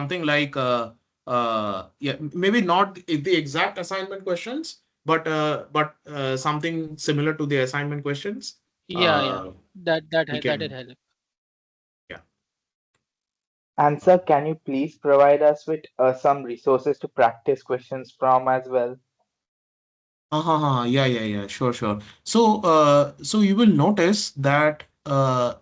something like yeah, maybe not the exact assignment questions, but something similar to the assignment questions. Yeah, yeah. Uh, we That did can, help. yeah. And sir, can you please provide us with some resources to practice questions from as well? Yeah, yeah, yeah, sure, sure. So you will notice that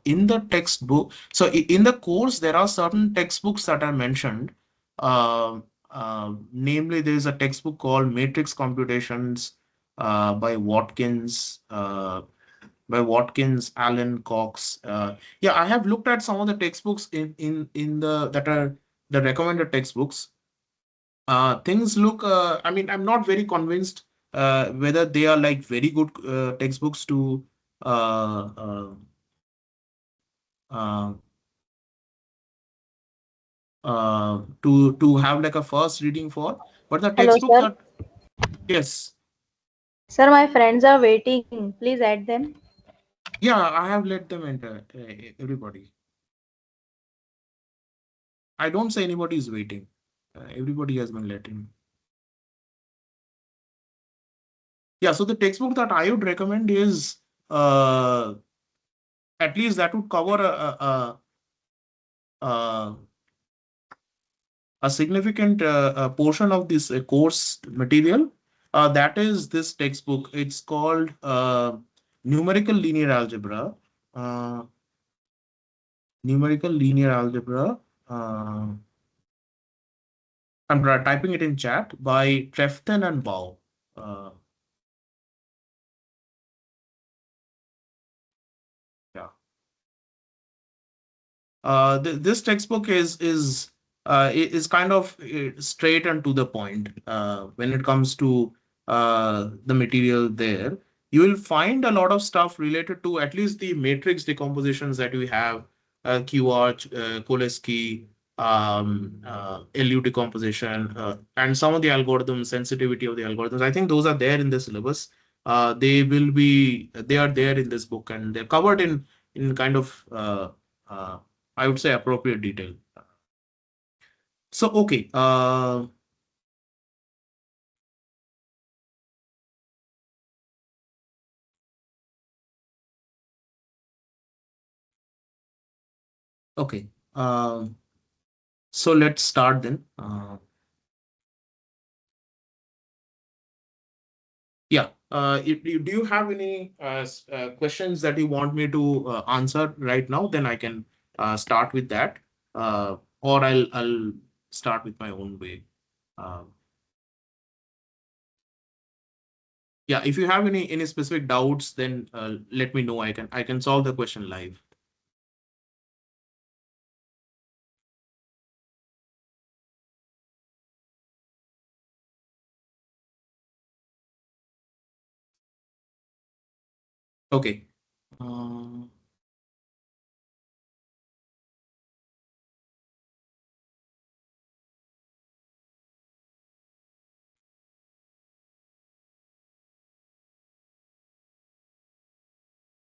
in the textbook, so in the course, there are certain textbooks that are mentioned. Namely, there is a textbook called Matrix Computations by Allen, Cox. Yeah, I have looked at some of the textbooks in the that are the recommended textbooks. Things look, I mean, I'm not very convinced whether they are like very good textbooks uh, uh, uh, to have like a first reading for, but the Hello, textbook sir. that, yes, Sir, my friends are waiting. Please add them. yeah, I have let them enter, everybody. I don't say anybody is waiting. Everybody has been let in. Yeah, so the textbook that I would recommend is uh, at least that would cover a a significant portion of this course material. That is this textbook. It's called Numerical Linear Algebra. Uh, Numerical Linear Algebra. Uh, I'm typing it in chat by Trefton and Bao. Uh, yeah. This textbook is kind of straight and to the point when it comes to the material there. You will find a lot of stuff related to at least the matrix decompositions that we have, QR, Koleski, LU decomposition, and some of the algorithms, sensitivity of the algorithms. I think those are there in the syllabus. They are there in this book, and they're covered in kind of uh, I would say appropriate detail. So okay, okay. So let's start then. Yeah. Do you have any questions that you want me to answer right now? Then I can start with that, or I'll start with my own way. Uh, yeah. If you have any specific doubts, then let me know. I can solve the question live. Okay. Uh,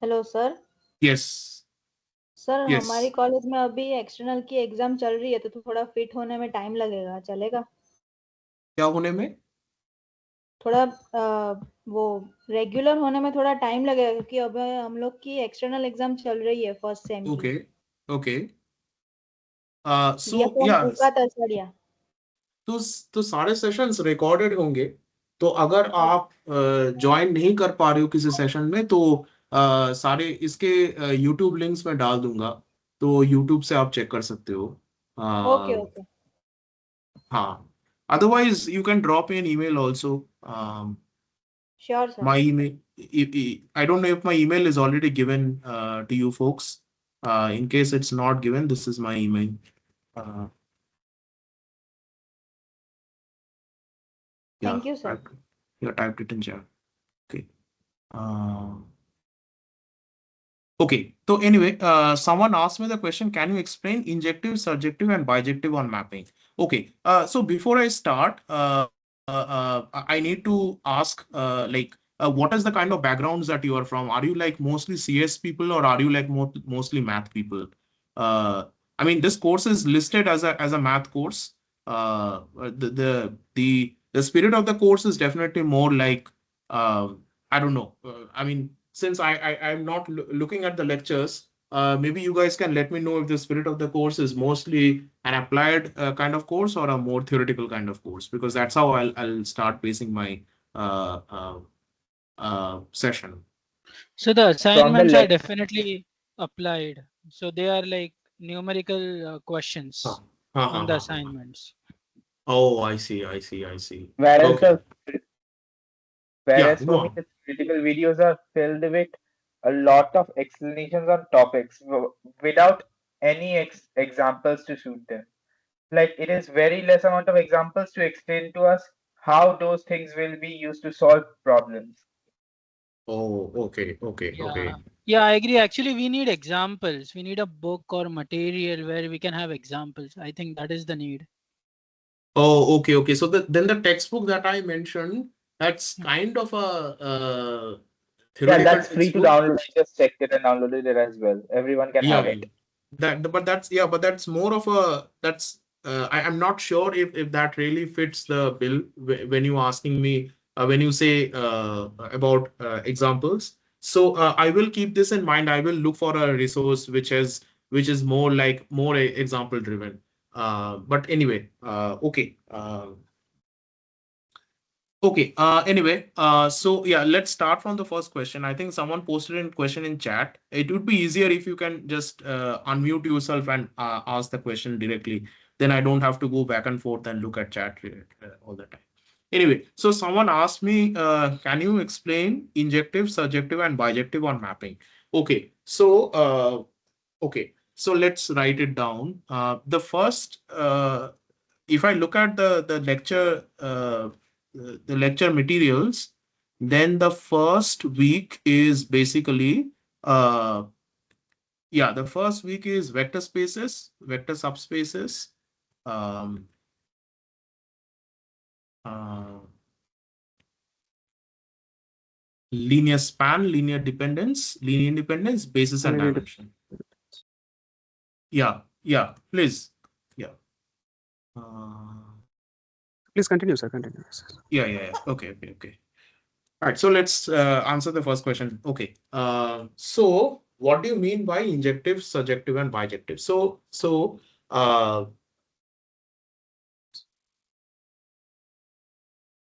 hello sir. yes. Sir हमारी Yes. College में अभी external की exam चल रही है तो थोड़ा fit होने में टाइम लगेगा, चलेगा? क्या होने में? थोड़ा वो रेगुलर होने में थोड़ा टाइम लगेगा क्योंकि अब हम लोग की एक्सटर्नल एग्जाम चल रही है फर्स्ट सेम की। Okay. Okay. दिया So फॉर्म yeah, ऊका तसड़िया। तो सारे सेशंस रिकॉर्डेड होंगे। तो अगर आप ज्वाइन नहीं कर पा रहे हो किसी सेशन में, तो सारे इसके यूट्यूब लिंक्स में डाल दूंगा, तो यूट्यूब से आप चेक कर सकते हो। ओके अ, ओके। हाँ, otherwise you can drop an email also. Sure sir. My email, I don't know if my email is already given to you folks. In case it's not given, this is my email. Uh, yeah, thank you sir. yeah, typed it in chat. Okay. Uh, okay. So anyway, someone asked me the question, can you explain injective, surjective, and bijective on mapping? Okay. So before I start, I need to ask, what is the kind of backgrounds that you are from? Are you like mostly CS people, or are you like mostly math people? Uh, I mean, this course is listed as a math course. The spirit of the course is definitely more like, I don't know. I mean, since I'm not looking at the lectures, maybe you guys can let me know if the spirit of the course is mostly an applied kind of course or a more theoretical kind of course, because that's how I'll start basing my uh, uh, session. So the From the assignments are lec definitely applied. So they are like numerical Huh. questions Huh, huh, on the huh, huh, huh. assignments. Oh, I see, I see, I see. whereas Okay. the Yeah, whereas go for me on. the critical videos are filled with a lot of explanations on topics without any examples to suit them. Like it is very less amount of examples to explain to us how those things will be used to solve problems. Oh, okay, okay, Yeah. okay. Yeah, I agree. Actually, we need examples. We need a book or material where we can have examples. I think that is the need. Oh, okay, okay. So then the textbook that I mentioned, that's Hmm. kind of a Yeah, theoretical that's free to textbook. download. I just checked it and downloaded it as well. Everyone can Yeah, have yeah. it. But that's yeah, but that's more of a that's I'm not sure if that really fits the bill when you asking me when you say about examples. So I will keep this in mind. I will look for a resource which is more like more example driven. But anyway, okay. Okay. Anyway, so yeah, let's start from the first question. I think someone posted a question in chat. It would be easier if you can just unmute yourself and ask the question directly. Then I don't have to go back and forth and look at chat all the time. Anyway, so someone asked me, can you explain injective, surjective, and bijective on mapping? Okay. Okay. So let's write it down. The first, if I look at the lecture materials, then the first week is basically yeah, the first week is vector spaces, vector subspaces, um, uh, linear span, linear independence, basis and Unlimited. dimension. Yeah, yeah, please. Yeah. Uh, Please continue, sir. Continue. Yes, yes. yeah, yeah, yeah. Okay, okay, okay. All right, so let's answer the first question. Okay, so what do you mean by injective, surjective, and bijective? Uh,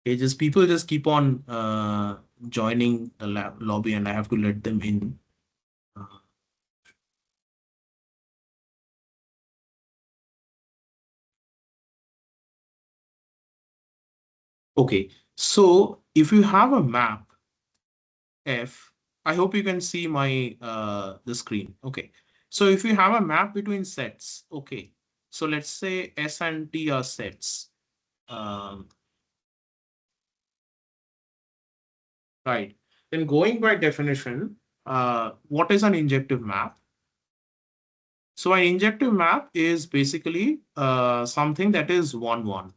just people just keep on joining the lobby, and I have to let them in. Uh, okay, so if you have a map F, I hope you can see my the screen. Okay, so if you have a map between sets, okay, so let's say S and T are sets. Um, Right. Then going by definition, what is an injective map? So an injective map is basically something that is 1-1.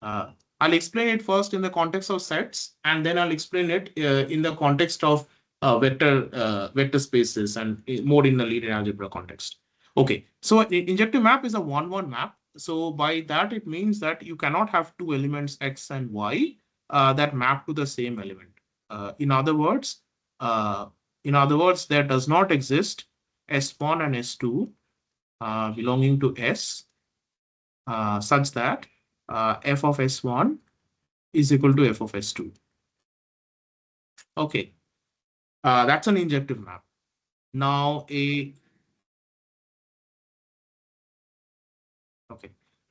Uh, I'll explain it first in the context of sets, and then I'll explain it in the context of vector spaces and more in the linear algebra context. Okay, so an injective map is a 1-1 map. So by that, it means that you cannot have two elements x and y that map to the same element. Uh, in other words, uh, there does not exist S1 and S2 belonging to S such that f of S1 is equal to f of S2. Okay, that's an injective map. Now okay.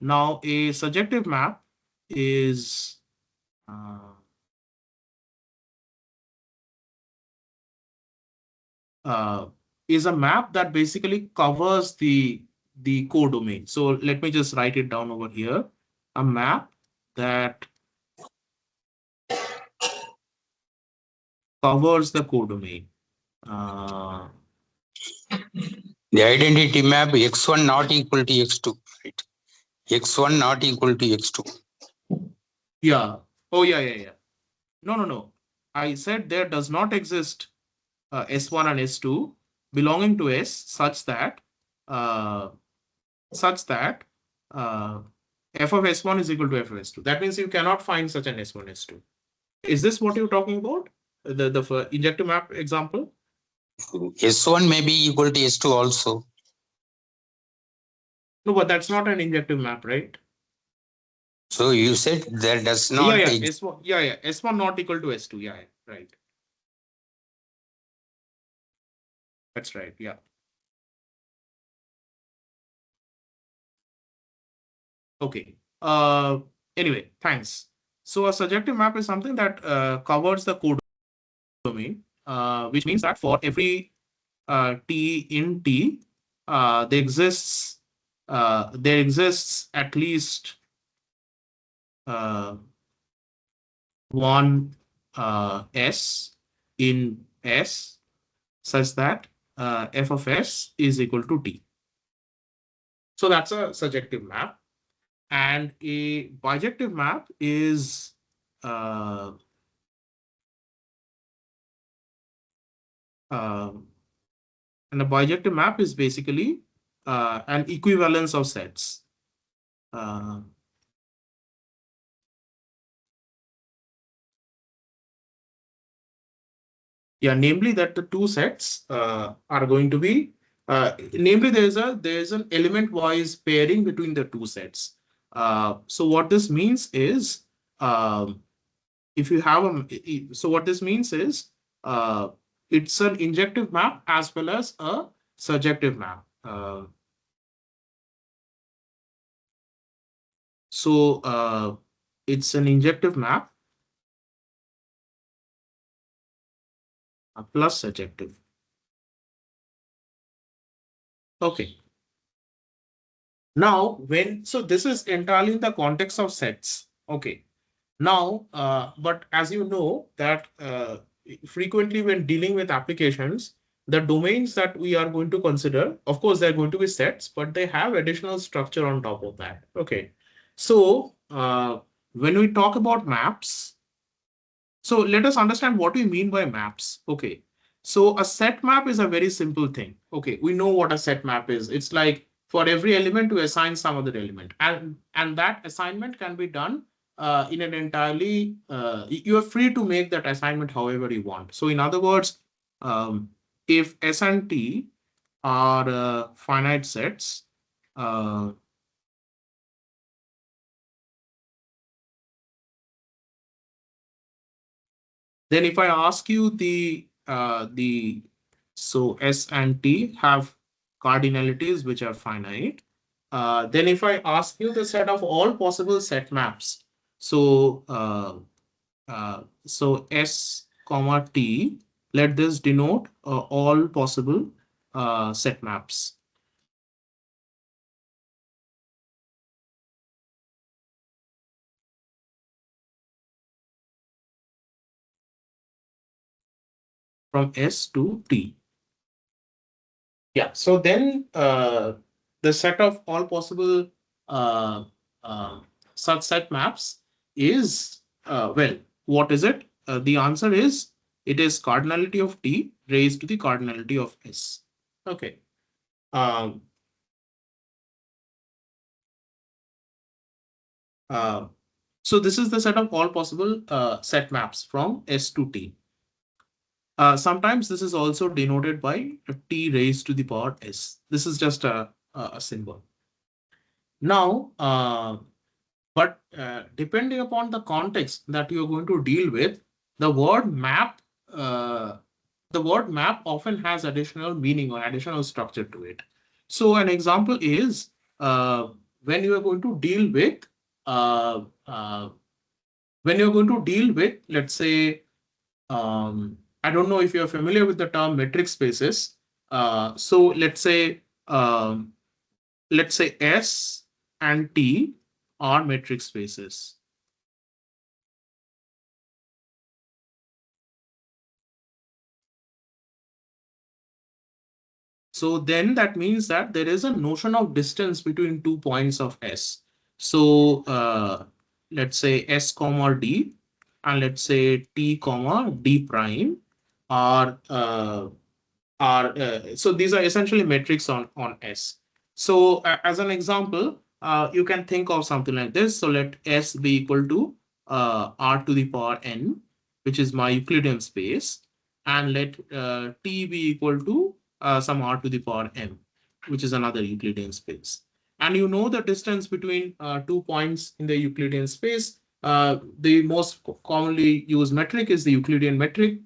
Now a surjective map is uh, uh, is a map that basically covers the codomain. So let me just write it down over here. A map that covers the codomain. Uh, The identity map x1 not equal to x2, right? X1 not equal to x2. yeah. Oh, yeah, yeah, yeah. No, no, no. I said there does not exist S1 and S2 belonging to S such that uh, such that f of S1 is equal to f of S2. That means you cannot find such an S1, S2. Is this what you're talking about? The injective map example? S1 may be equal to S2 also. No, but that's not an injective map, right? So you said there does not. Yeah, S1, yeah, S1 not equal to S2. Yeah, right. That's right. Yeah. Okay. Anyway, thanks. So a surjective map is something that covers the codomain, which means that for every T in T, there exists at least one S in S such that f of S is equal to T. So that's a surjective map. And a bijective map is and a bijective map is basically an equivalence of sets. Yeah, namely that the two sets are going to be namely there's an element wise pairing between the two sets. So what this means is if you have so what this means is it's an injective map as well as a surjective map. So it's an injective map plus surjective. Okay. Now, so this is entirely in the context of sets. Okay. Now, but as you know that frequently when dealing with applications, the domains that we are going to consider, of course, they're going to be sets, but they have additional structure on top of that. Okay. So when we talk about maps, so let us understand what we mean by maps. Okay. So a set map is a very simple thing. Okay. We know what a set map is. It's like for every element to assign some other element, and that assignment can be done in an entirely, you are free to make that assignment however you want. So in other words, if S and T are finite sets, then if I ask you so S and T have cardinalities which are finite. Then if I ask you the set of all possible set maps, so so S comma T, let this denote all possible set maps. From S to T. Yeah, so then the set of all possible uh, such set maps is, well, what is it? The answer is it is cardinality of T raised to the cardinality of S. Okay. Um, so this is the set of all possible set maps from S to T. Sometimes this is also denoted by T raised to the power S. This is just a symbol. Now, but depending upon the context that you're going to deal with, the word map often has additional meaning or additional structure to it. So an example is when you are going to deal with let's say, I don't know if you're familiar with the term metric spaces. So let's say S and T are metric spaces. So then that means that there is a notion of distance between 2 points of S. So let's say S comma D and let's say T comma D prime are so these are essentially metrics on S. So as an example, you can think of something like this. So let S be equal to R to the power n, which is my Euclidean space, and let T be equal to some R to the power m, which is another Euclidean space. And you know the distance between 2 points in the Euclidean space. The most commonly used metric is the Euclidean metric.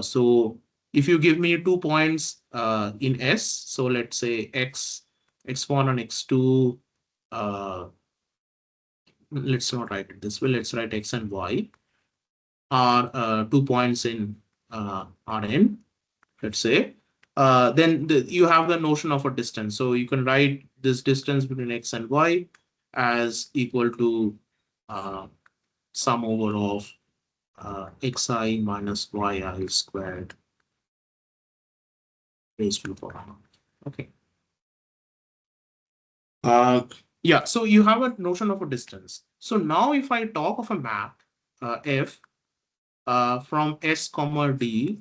So if you give me 2 points in S, so let's say x1 and x2, let's not write it this way, let's write x and y are 2 points in Rn, let's say, then you have the notion of a distance. So you can write this distance between x and y as equal to uh, sum over of xi minus yi squared raised to the power. Okay. Yeah, so you have a notion of a distance. So now if I talk of a map, f from s comma d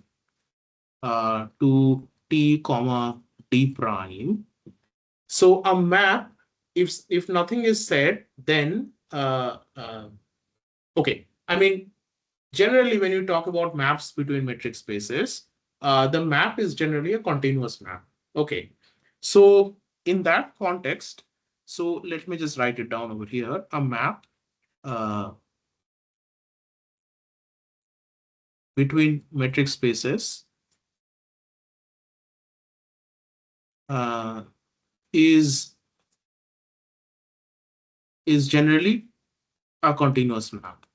to t comma d prime. So a map, if nothing is said, then okay. I mean, generally when you talk about maps between metric spaces, the map is generally a continuous map. Okay, so in that context, so let me just write it down over here. A map between metric spaces uh, is generally a continuous map.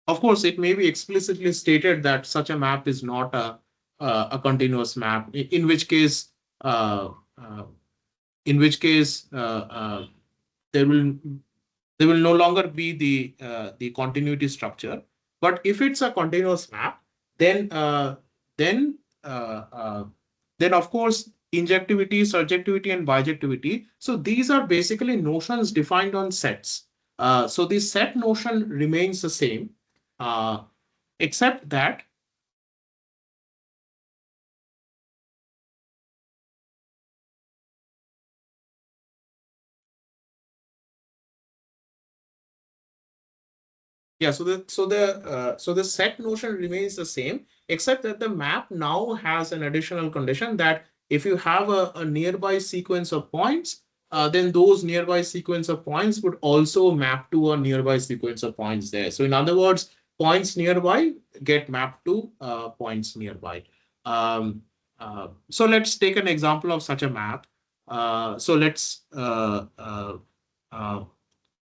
Of course, it may be explicitly stated that such a map is not a continuous map, uh, uh, in which case there will no longer be the continuity structure. But if it's a continuous map, then then uh, uh, then of course injectivity, surjectivity, and bijectivity. So these are basically notions defined on sets. So the set notion remains the same, uh, except that yeah, so the set notion remains the same, except that the map now has an additional condition that if you have a nearby sequence of points, then those nearby sequence of points would also map to a nearby sequence of points there. So in other words, points nearby get mapped to points nearby. So let's take an example of such a map. So let's uh,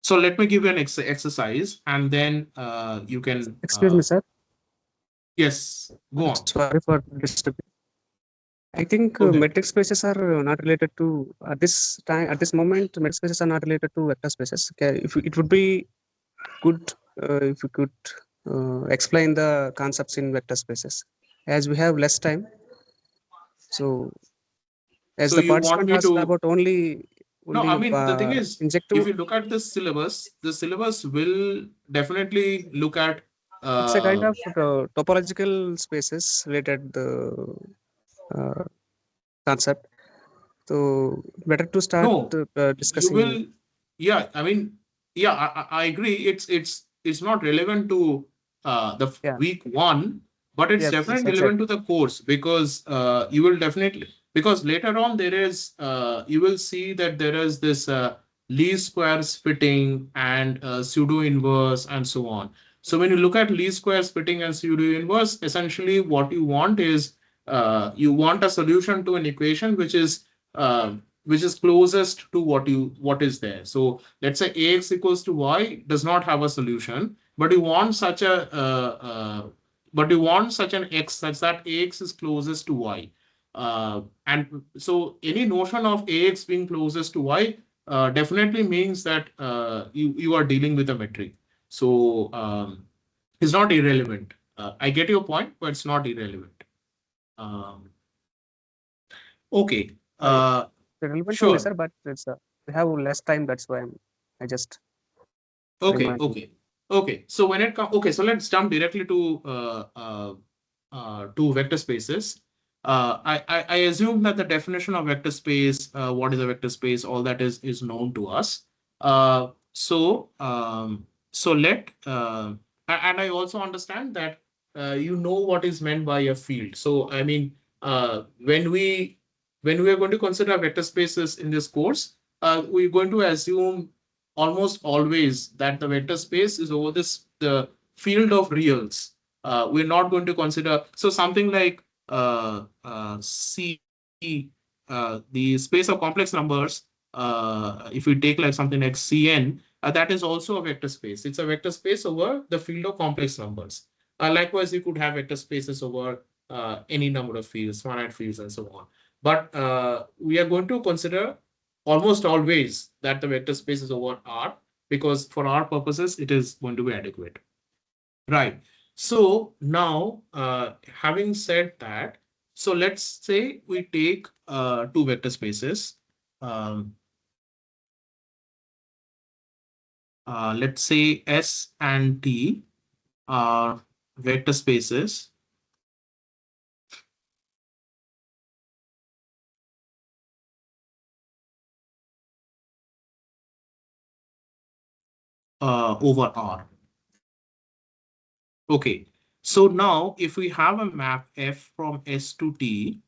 so let me give you an exercise, and then you can. Excuse me, sir. Yes, go on. Sorry for disturbing. I think Okay. metric spaces are not related to at this time. At this moment, metric spaces are not related to vector spaces. Okay, if it would be good if you could explain the concepts in vector spaces, as we have less time. So, as So the you want participant me asked to? about only No, I mean the thing is, if injective, you look at the syllabus will definitely look at. it's a kind Uh, of topological spaces related the uh, concept. So, better to start no, you discussing. will. Yeah, I mean, yeah, I agree. It's not relevant to the Yeah. week one, but it's Yes. Yes. definitely relevant Exactly. to the course, because you will definitely, because later on there is you will see that there is this least squares fitting and pseudo inverse and so on. So when you look at least squares fitting and pseudo inverse, essentially what you want is you want a solution to an equation uh, which is closest to what is there. So let's say ax equals to y does not have a solution, but you want such a but you want such an x such that ax is closest to y. And so any notion of ax being closest to y definitely means that you are dealing with a metric. So it's not irrelevant. I get your point, but it's not irrelevant. Um, okay. It's relevant only, Sure. sir, but it's we have less time. That's why I just Okay, Remind me. okay. So when it comes, okay, so let's jump directly to vector spaces. I assume that the definition of vector space, what is a vector space, all that is known to us. So let and I also understand that you know what is meant by a field. So I mean, when we are going to consider vector spaces in this course, we're going to assume almost always that the vector space is over this the field of reals. We're not going to consider so something like C, the space of complex numbers. If we take like something like Cn, that is also a vector space. It's a vector space over the field of complex numbers. Likewise, you could have vector spaces over any number of fields, finite fields, and so on. But we are going to consider almost always that the vector space is over R, because for our purposes, it is going to be adequate. Right. So now, having said that, so let's say we take two vector spaces. Um, let's say S and T are vector spaces over R. Okay. So now, if we have a map F from S to T,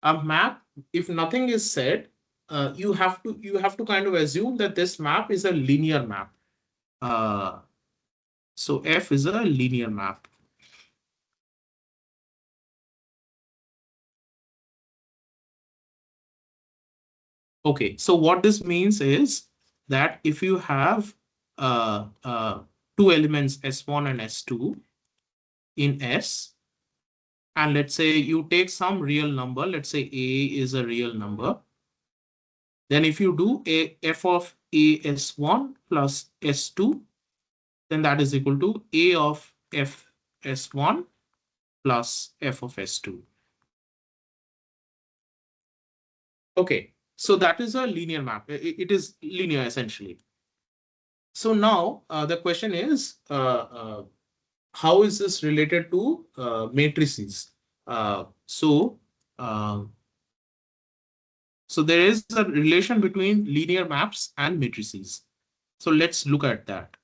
a map, if nothing is said, you have to kind of assume that this map is a linear map. So F is a linear map. Okay, so what this means is that if you have two elements S1 and S2 in S, and let's say you take some real number, let's say A is a real number, then if you do a f of A S1 plus S2, then that is equal to A of F S1 plus F of S2. Okay, so that is a linear map. It is linear essentially. So now the question is, how is this related to matrices? So there is a relation between linear maps and matrices. So let's look at that.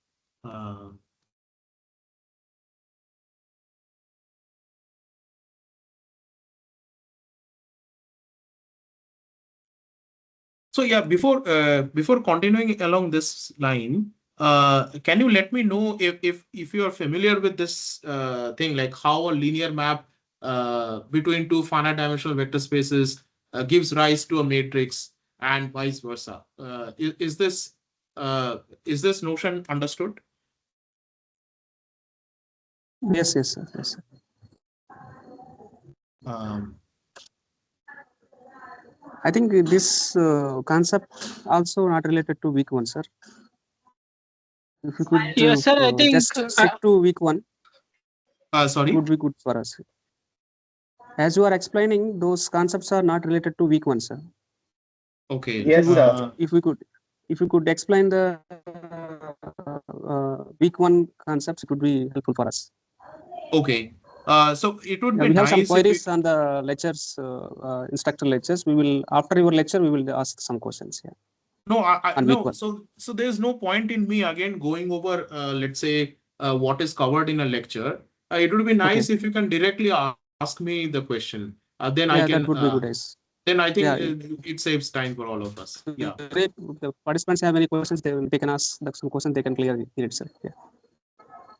So yeah, before continuing along this line, can you let me know if you are familiar with this thing, like how a linear map between two finite dimensional vector spaces gives rise to a matrix and vice versa? Is this notion understood? Yes, yes, sir. Yes, sir. I think this concept also not related to week 1, sir. If you could Yes, sir. I think just stick to week 1, Sorry. it would be good for us. As you are explaining, those concepts are not related to week 1, sir. Okay. Yes, sir. If we could explain the week 1 concepts, it would be helpful for us. Okay. So it would be We have some nice if queries on the lectures, instructor lectures. We will, after your lecture, we will ask some questions here. No, on week 1. So there's no point in me again going over, let's say, what is covered in a lecture. It would be nice if you can directly ask me the question. Then I can. That would be good. Then I think it saves time for all of us. Yeah. If the participants have any questions, they can ask some questions. They can clear it itself. Yeah.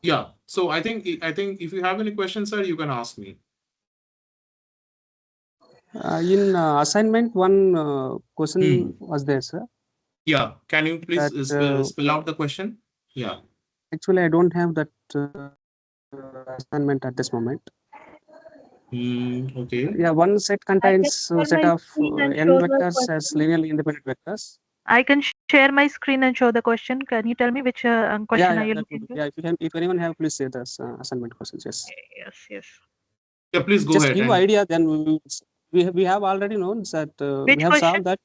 Yeah. So I think if you have any questions, sir, you can ask me. In assignment, one question was there, sir. Yeah. Can you please spell out the question? Yeah. Actually, I don't have that assignment at this moment. Okay. Yeah, one set contains a set of n vectors as linearly independent vectors. I can share my screen and show the question. Can you tell me which question are you looking at? Yeah, if anyone have, please say the assignment questions. Yes. Yes. Yeah, please go ahead. Just give idea. Then we have already known that we have solved that.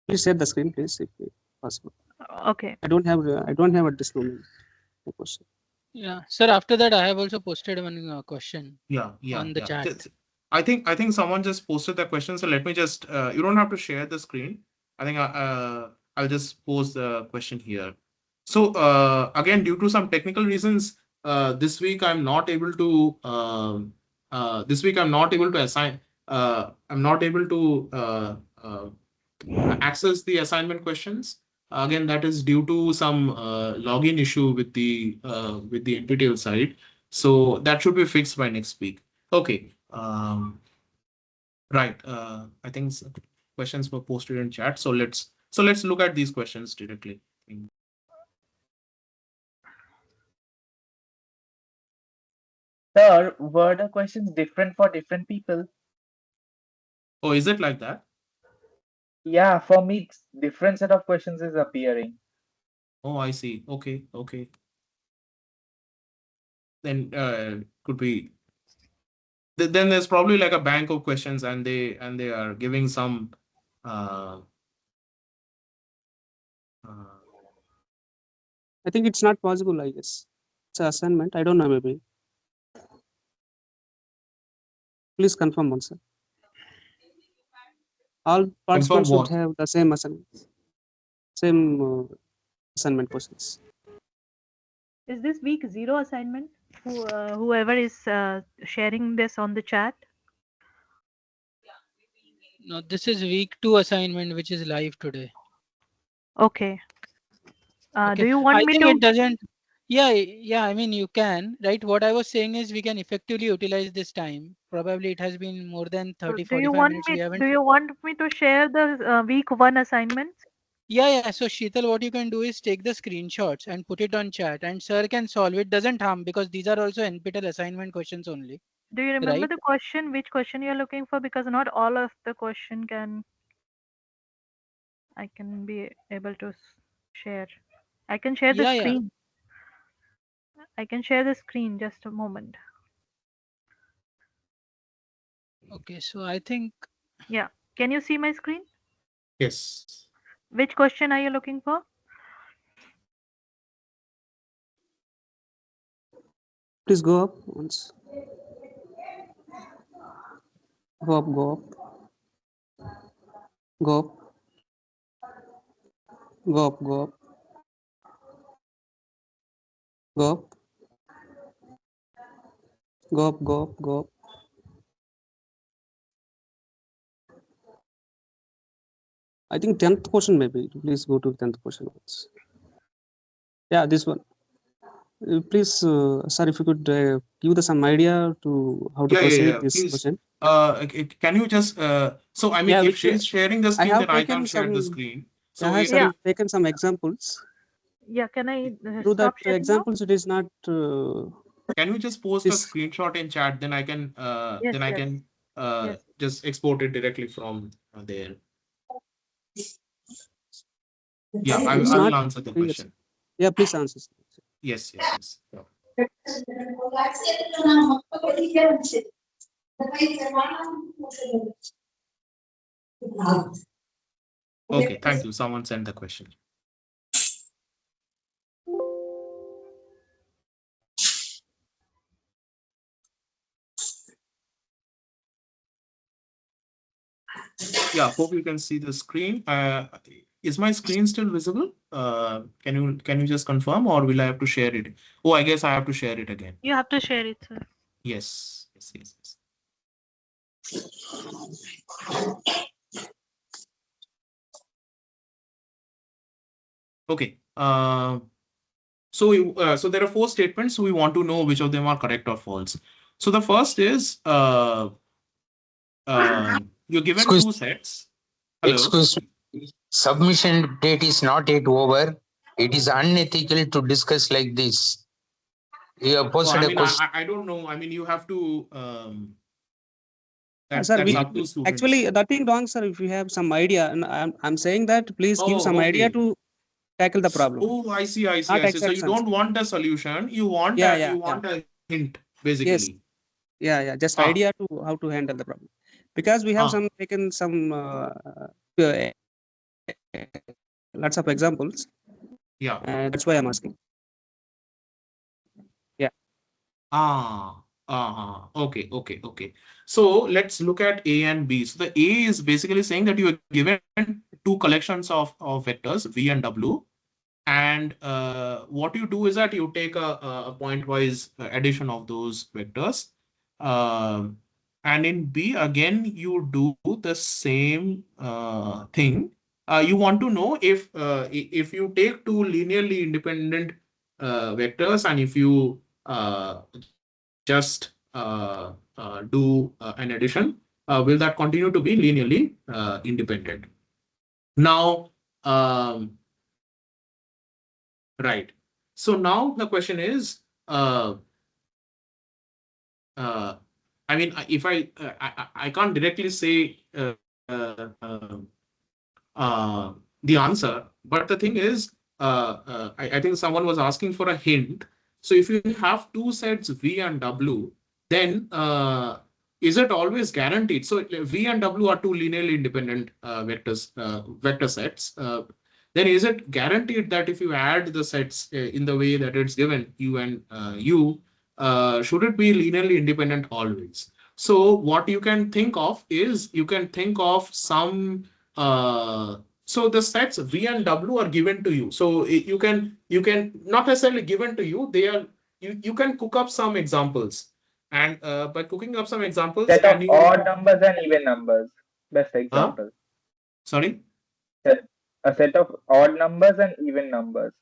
Please share the screen, please, if possible. Okay. I don't have at this moment a question. Yeah, sir. After that, I have also posted one question Yeah, on the chat. I think someone just posted that question. So let me just you don't have to share the screen. I think I'll just post the question here. So again, due to some technical reasons, this week I'm not able to assign. I'm not able to access the assignment questions. Again, that is due to some login issue with the NPTEL side. So that should be fixed by next week. Okay. Right. I think questions were posted in chat. So let's look at these questions directly. Sir, were the questions different for different people? Oh, is it like that? Yeah, for me, different set of questions is appearing. Oh, I see. Okay. Okay. Then could be. Then there's probably like a bank of questions, and they are giving some. Uh, uh, I think it's not possible, I guess. It's an assignment. I don't know, maybe. Please confirm once. All participants should what? have the same assignment, same assignment questions. Is this week 0 assignment? Whoever is sharing this on the chat. No, this is week 2 assignment, which is live today. Okay. Okay. Do you want I me think to? it doesn't. Yeah. I mean, you can, right? What I was saying is we can effectively utilize this time. Probably it has been more than 30, Do you 45 want minutes. me? We haven't. Do you want me to share the week 1 assignments? Yeah. So Sheetal, what you can do is take the screenshots and put it on chat, and sir can solve it. Doesn't harm because these are also NPTEL assignment questions only, Do you remember right? the question? Which question you're looking for? Because not all of the question I can be able to share. I can share the Yeah. screen. I can share the screen. Just a moment. Okay. So I think Yeah. Can you see my screen? Yes. Which question are you looking for? Please go up once. Go up. Go up. Go up. Go up. Go up. Go up. Go up. Go up. Go up. I think 10th question maybe. Please go to 10th question once. Yeah, this one. Please, sir, if you could give some idea to how to proceed this Please. question. Can you just so I mean, Yeah, if which she's sharing the I screen, have then I can't taken share the some. screen. I So have Yeah. taken some examples. Yeah. Can I Through that stop sharing now? examples, it is not. can you just post a This. screenshot in chat? Then I can Yes. Yes. Yes. just export it directly from there. Yeah, It's I not. will answer the question. Yeah, please answer. Yes. Yeah. Okay, thank you. Someone sent the question. Yeah, hope you can see the screen. Is my screen still visible? Can you just confirm, or will I have to share it? Oh, I guess I have to share it again. You have to share it, sir. Yes. Okay. So there are four statements. So we want to know which of them are correct or false. So the first is you're given Excuse, two sets. Hello. excuse me. Submission date is not yet over. It is unethical to discuss like this. You have posted a question. I don't know. I mean, you have to. That's Sir, up to students. actually nothing wrong, sir. If you have some idea, and I'm saying that please give some idea to tackle the problem. Oh, I see. Not So exact you don't want a solution. You want a hint, basically. Yes. Yeah. Just idea to how to handle the problem, because we have taken some lots of examples. Yeah. That's why I'm asking. Yeah. Okay. So let's look at A and B. So the A is basically saying that you are given two collections of vectors, V and W. And what you do is that you take a point-wise addition of those vectors. Um, and in B, again, you do the same thing. You want to know if you take two linearly independent vectors, and if you just do an addition, will that continue to be linearly independent? Now, right. So now the question is, uh, I mean, if I can't directly say the answer, but the thing is, I think someone was asking for a hint. So if you have two sets V and W, then is it always guaranteed? So V and W are two linearly independent vector sets. Then is it guaranteed that if you add the sets in the way that it's given, U and U, should it be linearly independent always? So what you can think of is you can think of some so the sets V and W are given to you. So you can not necessarily given to you. They are you can cook up some examples, and by cooking up some examples, Set of and you odd numbers and even numbers. Best example. sorry. A set of odd numbers and even numbers.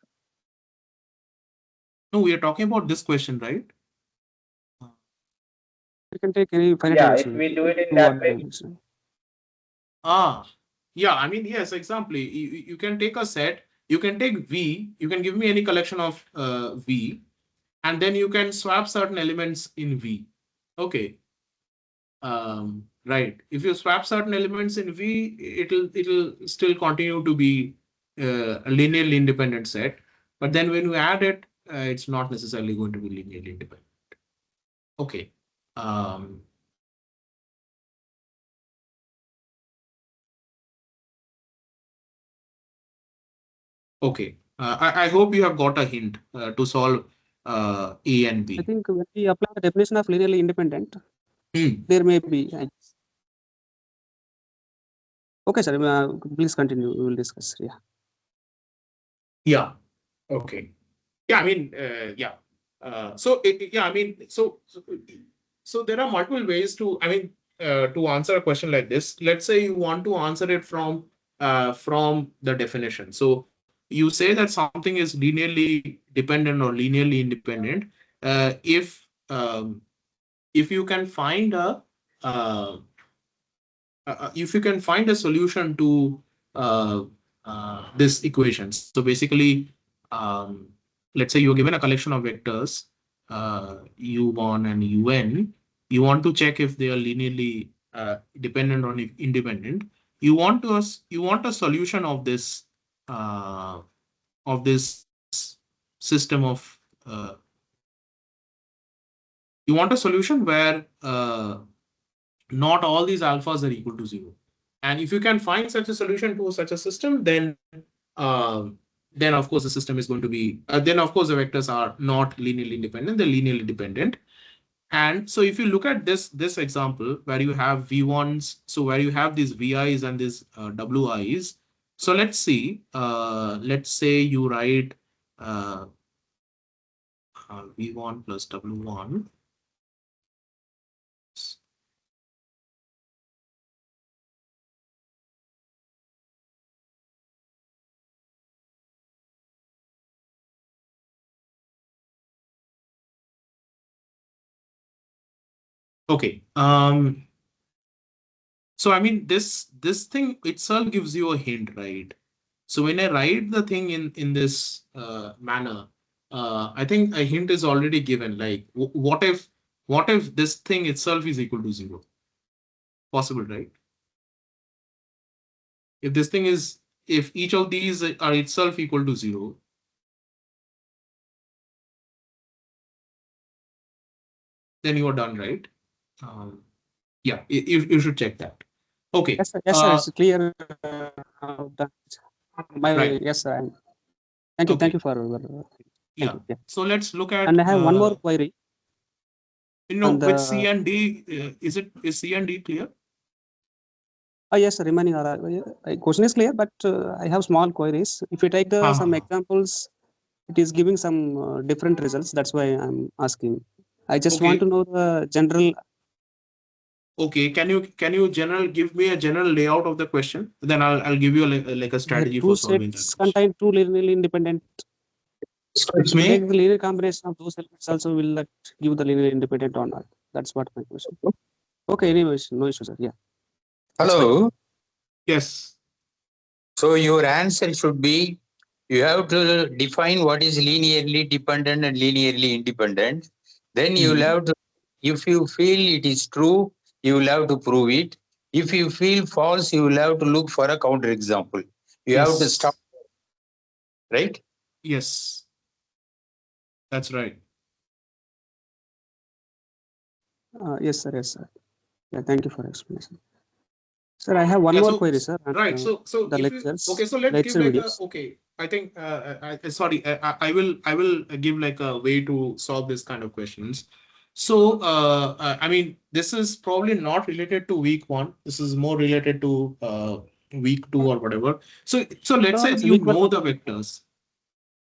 No, we are talking about this question, right? You can take any finite Yeah, if dimension, we do it in two that odd way, dimension. Yeah, I mean, yes, exactly. You can take a set, you can take V, you can give me any collection of V, and then you can swap certain elements in V. Okay. Right. If you swap certain elements in V, it'll still continue to be a linearly independent set. But then when you add it, it's not necessarily going to be linearly independent. Okay. Okay. I hope you have got a hint to solve A and B. I think when we apply the definition of linearly independent, there may be. Okay, sir. Please continue. We will discuss. Yeah. Yeah. Okay. Yeah. I mean, yeah. Yeah. I mean, so there are multiple ways to. I mean, to answer a question like this. Let's say you want to answer it from the definition. So you say that something is linearly dependent or linearly independent if you can find if you can find a solution to this equation. So basically, let's say you're given a collection of vectors, u1 and un. You want to check if they are linearly dependent or independent. You want a solution of this system of you want a solution where not all these alphas are equal to 0. And if you can find such a solution to such a system, then of course the system is going to be, then of course the vectors are not linearly independent, they're linearly dependent. And so if you look at this example where you have V1s, so where you have these VIs and these WIs. So let's see, let's say you write V1 plus W1. Okay. So I mean, this thing itself gives you a hint, right? So when I write the thing in this manner, I think a hint is already given. Like, what if this thing itself is equal to 0? Possible, right? If this thing is, if each of these are itself equal to 0, then you are done, right? Yeah, you should check that. Okay. Yes, sir. Yes, sir. It's clear. That Right. yes, sir. Thank you. Okay. Thank you for Yeah. thank you. Yeah. So let's look at And I have one more query. with C and D. Is C and D clear? Yes, remaining are question is clear, but I have small queries. If you take some examples, it is giving some different results. That's why I'm asking. I just want to know the general. Okay, can you give me a general layout of the question? Then I'll give you like a strategy Two for solving that sets question. contain two linearly independent. Excuse If you me. take the linear combination of those elements, also will that give the linear independent or not? That's what my question. Okay, anyways, no issue, sir. Yeah. Hello. Yes. So your answer should be, you have to define what is linearly dependent and linearly independent. Then you will have to, if you feel it is true, you will have to prove it. If you feel false, you will have to look for a counter example. You have to stop, right? Yes. That's right. Yes, sir. Yes, sir. Yeah, thank you for explanation. Sir, I have one more query, sir. Right. So the if lectures. okay, so let's give lecture like videos. okay. I think sorry. I will give like a way to solve this kind of questions. So I mean, this is probably not related to week 1. This is more related to week 2 or whatever. So let's say it's you week one. know the vectors.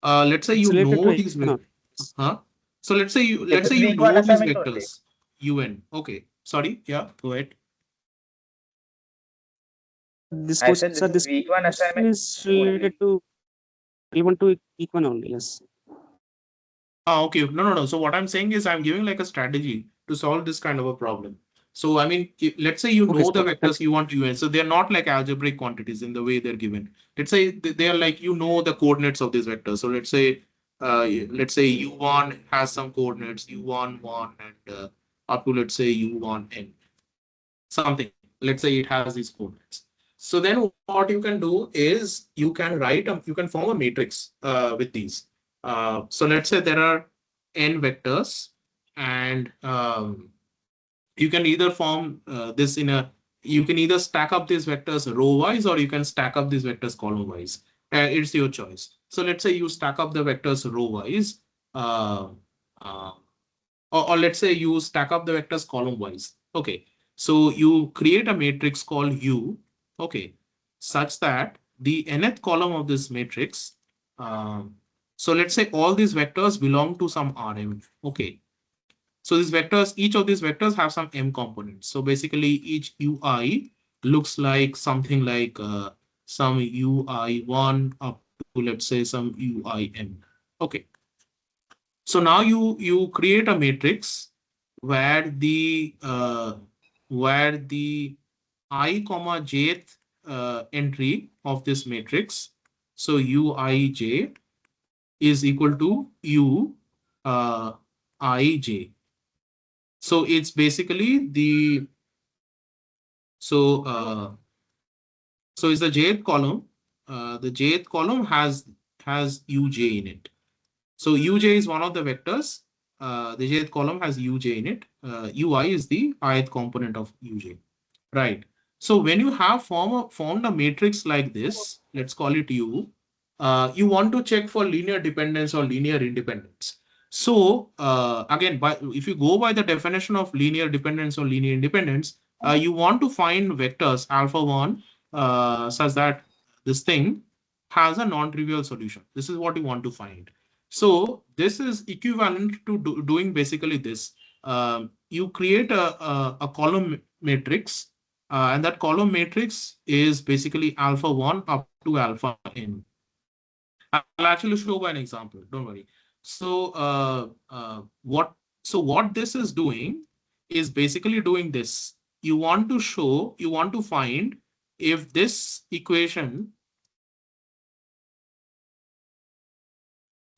Let's say It's you related know to these no. vectors. Huh? So let's say you It's a know week 1 these assignment only. vectors. UN. Okay. Sorry. Yeah. Go ahead. This I question, said sir, this is this week 1 question assignment is related only. to relevant to week one only. Yes. Okay. No. So what I'm saying is I'm giving like a strategy to solve this kind of a problem. So I mean, let's say you know the vectors you want UN. So they're not like algebraic quantities in the way they're given. Let's say they are like you know the coordinates of these vectors. So let's say U1 has some coordinates U1 1 and up to let's say U1 n something. Let's say it has these coordinates. So then what you can do is you can form a matrix with these. So let's say there are n vectors and you can either form this in a you can either stack up these vectors row wise or you can stack up these vectors column wise. It's your choice. So let's say you stack up the vectors row wise uh, uh, or let's say you stack up the vectors column wise. Okay. So you create a matrix called U, okay, such that the nth column of this matrix, so let's say all these vectors belong to some Rm, okay. So these vectors, each of these vectors have some m components. So basically each ui looks like something like some ui1 up to let's say some uim, okay. So now you create a matrix where the I comma jth entry of this matrix, so uij is equal to u ij. So it's basically the so so it's the jth column. The jth column has uj in it. So uj is one of the vectors. The jth column has uj in it. Ui is the ith component of uj. Right. So when you have formed a matrix like this, let's call it U, you want to check for linear dependence or linear independence. So again, if you go by the definition of linear dependence or linear independence, you want to find vectors alpha 1 such that this thing has a non-trivial solution. This is what you want to find. So this is equivalent to doing basically this. You create a column matrix and that column matrix is basically alpha 1 up to alpha n. I'll actually show by an example. Don't worry. So what this is doing is basically doing this. You want to find if this equation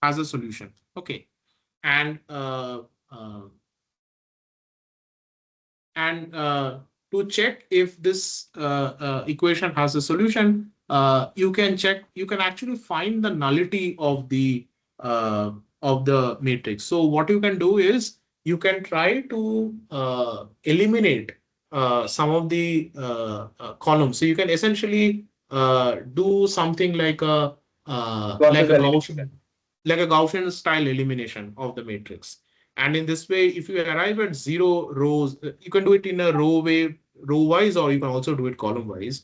has a solution. Okay. And uh, and to check if this equation has a solution, you can actually find the nullity of the matrix. So what you can do is you can try to eliminate some of the columns. So you can essentially do something like Process elimination. like a Gaussian style elimination of the matrix. And in this way, if you arrive at 0 rows, you can do it in a row wise, or you can also do it column wise.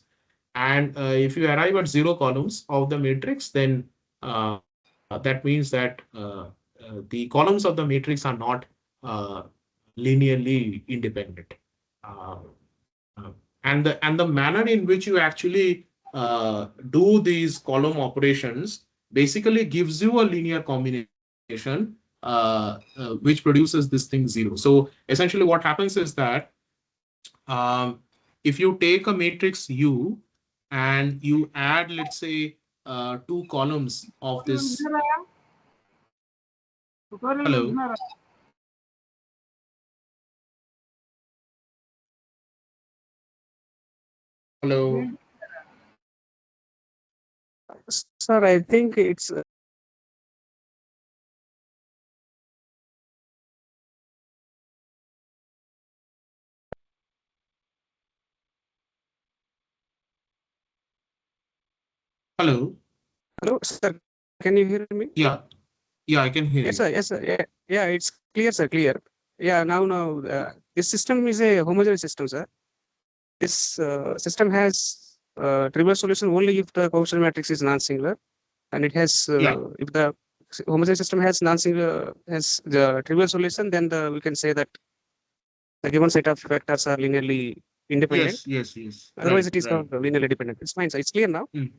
And if you arrive at 0 columns of the matrix, then that means that the columns of the matrix are not uh, linearly independent. Uh, and the manner in which you actually do these column operations basically gives you a linear combination which produces this thing 0. So essentially what happens is that um, if you take a matrix U and you add, let's say, 2 columns of this. Hello. Hello. Sir, I think it's Hello. hello, sir. Can you hear me? Yeah. Yeah, I can hear Yes, you. sir. Yes, sir. Yeah, yeah. It's clear, sir. Clear. Yeah. Now, this system is a homogeneous system, sir. This system has trivial solution only if the coefficient matrix is non-singular, and it has Yeah. if the homogeneous system has non-singular has the trivial solution, then we can say that the given set of vectors are linearly independent. Yes. Otherwise, Right. it is Right. not linearly dependent. It's fine. So it's clear now. Mhm.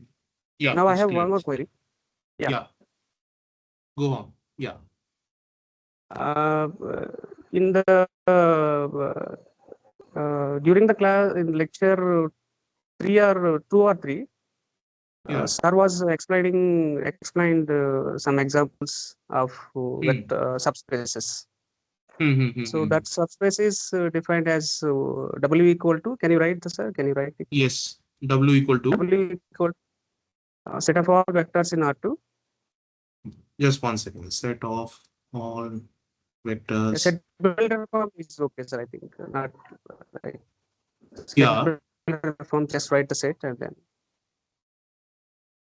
Yeah, Now I it's have clear. one more It's clear. query. Yeah. Yeah. Go on. Yeah. Uh, in the during the class in lecture 2 or 3, Yeah. sir was explained some examples of vector subspaces. So that subspace is defined as W equal to. Can you write this, sir? Can you write it? Yes. W equal to. W equal set of all vectors in R2. Just 1 second. Set of all vectors. Set builder form is okay, sir. I think not like set Yeah. builder form. Just write the set and then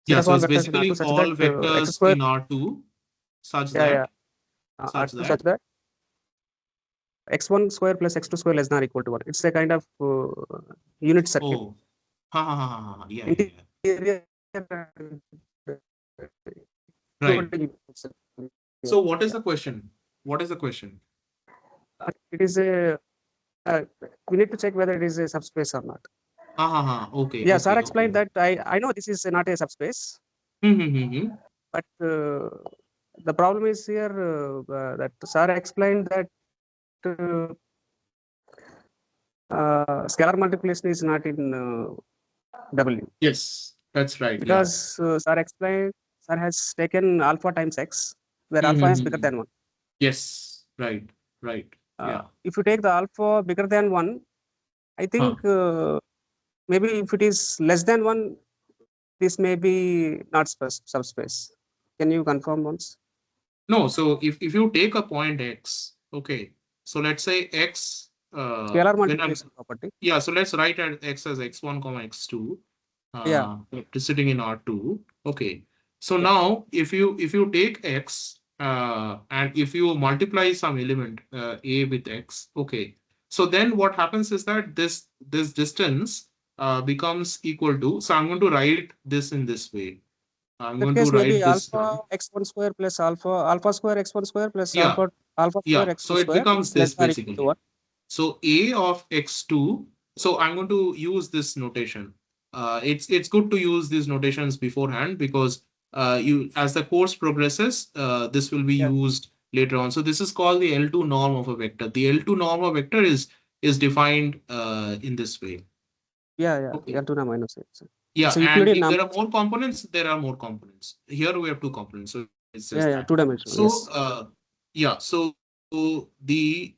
set Yeah. of So all it's vectors in R2 basically such all that x vectors square. in R2 such Yeah, yeah. that R2 such that x1 square plus x2 square less than or equal to 1. It's a kind of unit circuit. Oh. Yeah. Interior Right. So what is yeah. the question? What is the question? It is a we need to check whether it is a subspace or not. Okay. Yeah, sir Okay. explained that I know this is not a subspace, Mm-hmm. but the problem is here that sir explained that scalar multiplication is not in W. Yes, that's right. Yeah. Because sir has taken alpha times x, where alpha is bigger than 1. Yes. Right. Yeah. If you take the alpha bigger than 1, I think maybe if it is less than 1, this may be not subspace. Can you confirm once? No, so if you take a point x, okay, so let's say x Scalar multiplication property. yeah, so let's write at x as x1 comma x2 Yeah. sitting in R2. Okay, so Yeah. now if you take x and if you multiply some element a with x, okay, so then what happens is that this distance becomes equal to, so I'm going to write this in this way. I'm In that going to case, maybe write this alpha x1 square plus alpha square x1 square plus Yeah. alpha Yeah, square so x2 it square becomes less this than or equal to basically. 1. So a of x2. So I'm going to use this notation. It's good to use these notations beforehand because you as the course progresses, this will be Yeah. used later on. So this is called the L2 norm of a vector. The L2 norm of a vector is defined in this way. Yeah. Okay. L2 na minus x. Yeah, It's a and Euclidean if there number. are more components, there are more components. Here we have 2 components, so it's just Yeah, that. 2-dimensional. So Yes. yeah, so the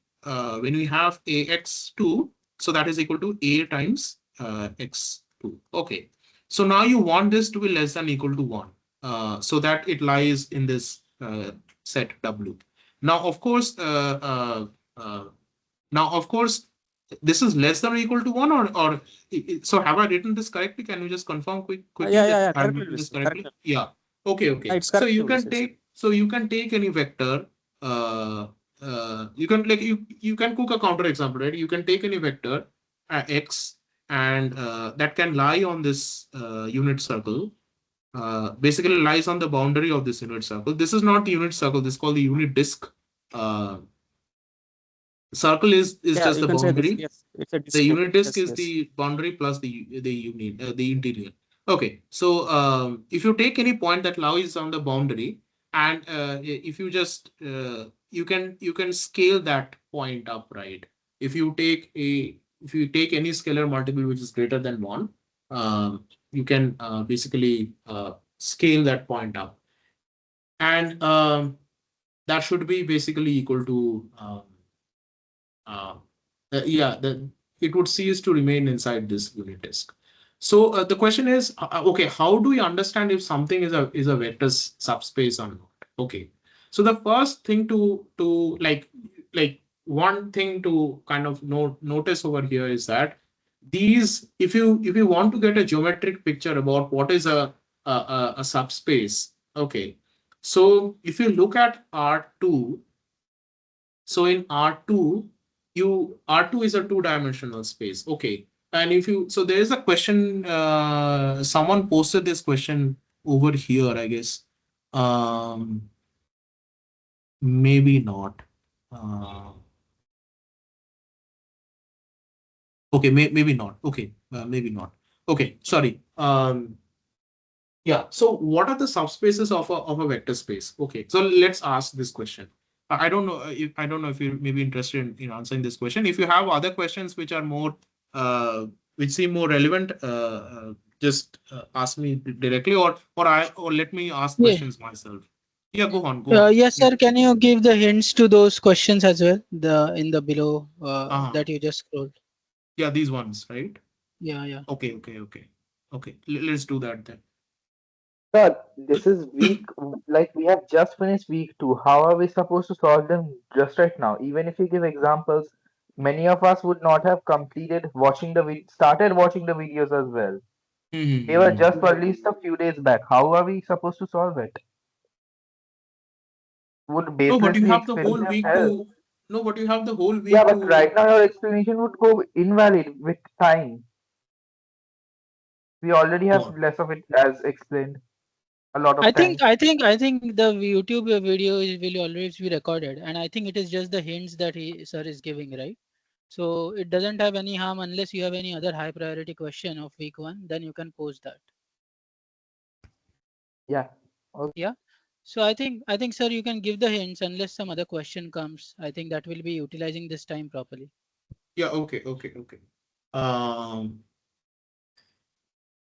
when we have ax2, so that is equal to a times x2. Okay, so now you want this to be less than equal to 1, so that it lies in this set W. Now, of course, this is less than or equal to 1, so have I written this correctly? Can you just confirm quickly Yeah. that I'm Correctly. writing this Correctly. correctly? Yeah. Okay, okay. It's So correct you to can this. take any vector. You can you can cook a counter example, right? You can take any vector x and that can lie on this unit circle. Basically lies on the boundary of this unit circle. This is not the unit circle. This is called the unit disk. Uh, Circle is Yeah, just you the can say this. boundary. Yes, it's a The disc. unit disk Yes, is yes. the boundary plus the unit the interior. Okay, so if you take any point that lies on the boundary, and if you just you can scale that point up, right? If you take any scalar multiple which is greater than one, you can basically scale that point up, and that should be basically equal to uh, yeah, it would cease to remain inside this unit disk. So the question is, okay, how do we understand if something is a vector subspace or not? Okay, so the first thing to one thing to kind of notice over here is that these, if you want to get a geometric picture about what is a subspace, okay, so if you look at R2, so in R2, R2 is a two-dimensional space. Okay. And if you, so there is a question, someone posted this question over here, I guess. Um, Maybe not. Uh, okay, maybe not. Okay, maybe not. Okay, sorry. Yeah. So what are the subspaces of a vector space? Okay. So let's ask this question. I don't know if you may be interested in answering this question. If you have other questions which are more which seem more relevant, just ask me directly, or let me ask Yeah. questions myself. Yeah, go on, go on. Yes, sir. Can you give the hints to those questions as well? The in the below Uh-huh. that you just scrolled. Yeah, these ones, right? Yeah, yeah. Okay, okay, okay. Okay. Let's do that then. Sir, this is week, like we have just finished week 2. How are we supposed to solve them just right now? Even if you give examples, many of us would not have completed watching started watching the videos as well. They were Hmm. just released a few days back. How are we supposed to solve it? Would No, but you baselessly have the explaining whole them week help? to. No, but you have the whole Yeah, week but to. right now your explanation would go invalid with time. We already have What? less of it as explained a lot of times. I think the YouTube video will always be recorded, and I think it is just the hints that he sir is giving, right? So it doesn't have any harm unless you have any other high priority question of week 1, then you can post that. Yeah. Okay. Yeah. So I think sir you can give the hints unless some other question comes. I think that will be utilizing this time properly. Yeah. Okay. Okay. Okay. Um.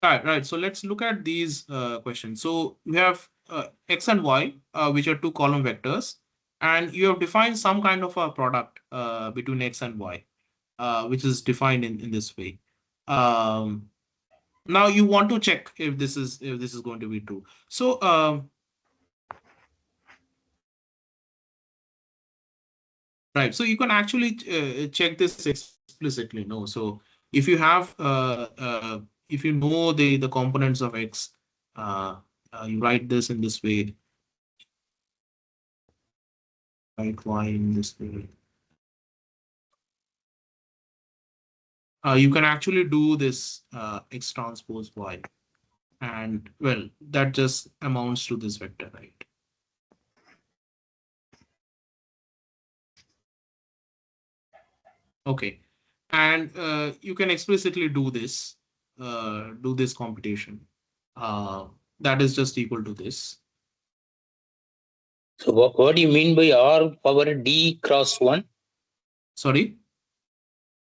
Right. So let's look at these questions. So we have x and y, which are two column vectors, and you have defined some kind of a product between x and y, which is defined in this way. Um, Now you want to check if this is going to be true. So right. So you can actually check this explicitly. No. So if you have if you know the components of x, uh, you write this in this way. Write y in this way. You can actually do this x transpose y, and well, that just amounts to this vector, right? Okay, and you can explicitly do this computation. Uh, that is just equal to this. So what do you mean by R power D cross 1? Sorry?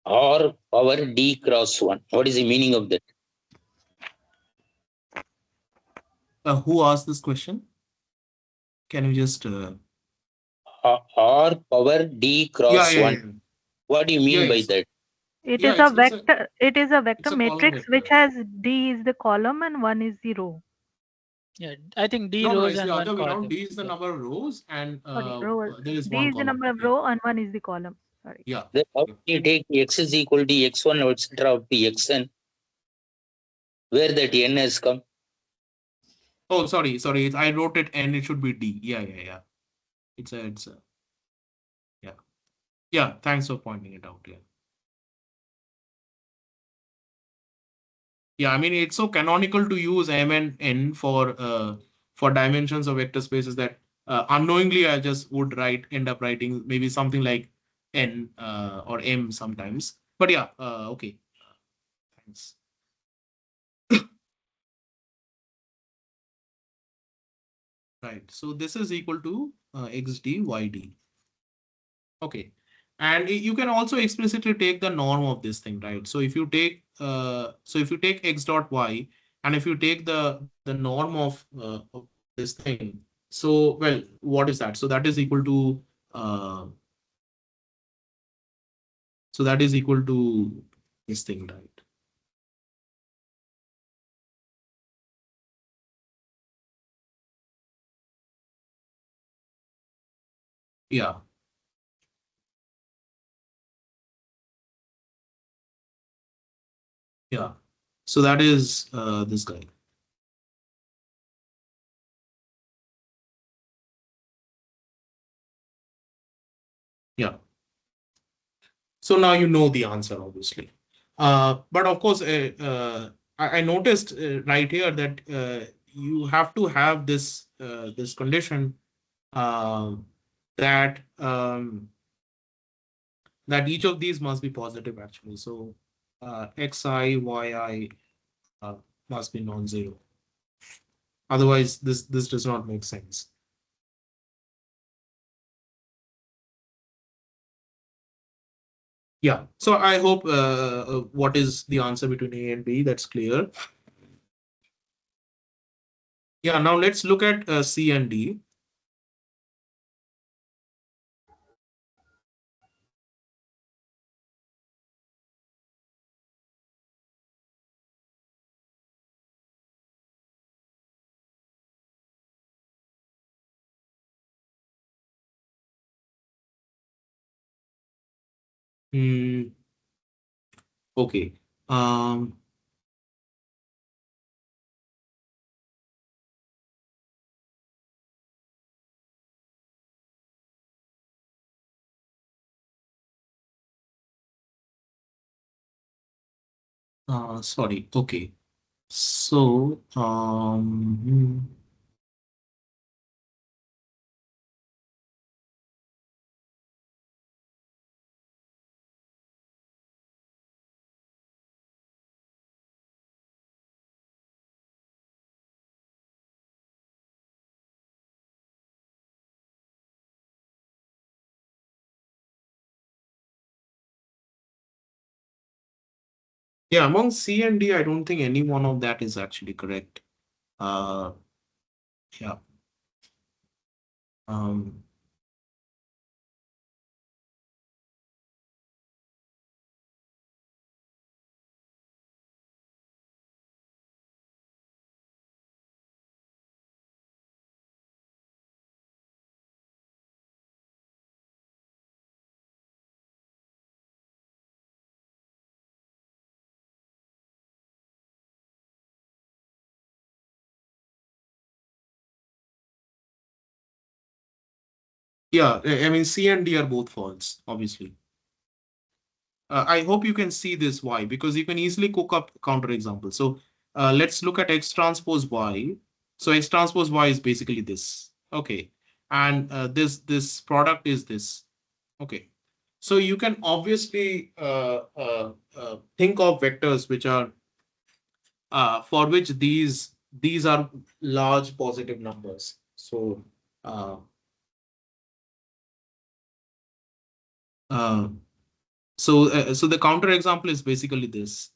R power D cross 1. What is the meaning of that? Who asked this question? Can you just R power D yeah, cross yeah, 1. yeah. What do you Yeah, mean by yes. that? It Yeah, is a it's a vector. It is a vector column matrix which vector. has D is the column and 1 is the row. Yeah, I think D No, rows it's and the one other way around. column. D is the Yeah. number of rows, and Sorry, row. there is D one is the column. number of Yeah, row and 1 is the column. Sorry. yeah. Then how Yeah. can you take x is equal to x1 etc. up to xn, where that n has come? Oh, sorry. I wrote it N. It should be D. Yeah. It's a. Yeah. Yeah. Thanks for pointing it out. Yeah. Yeah. I mean, it's so canonical to use M and N for dimensions of vector spaces that unknowingly I just would end up writing maybe something like N or M sometimes. But yeah. Okay. Thanks. Right. So this is equal to XD YD. Okay. And you can also explicitly take the norm of this thing, right? So if you take x dot y, and if you take the norm of this thing, so well, what is that? So that is equal to this thing, right? Yeah, yeah. So that is this guy. Yeah. So now you know the answer, obviously. But of course, I noticed right here that you have to have this condition uh, that that each of these must be positive actually. So xi, yi uh, must be non-zero. Otherwise, this does not make sense. Yeah. So I hope what is the answer between A and B, that's clear. Yeah. Now let's look at C and D. Hmm. Okay. Um, Sorry. Okay. So, yeah, among C and D, I don't think any one of that is actually correct. Uh, yeah. Um, yeah, I mean, C and D are both false, obviously. I hope you can see this why, because you can easily cook up counter examples. So let's look at X transpose Y. So X transpose Y is basically this. Okay. And this product is this. Okay. So you can obviously think of vectors which are for which these are large positive numbers. So uh, uh, so the counter example is basically this: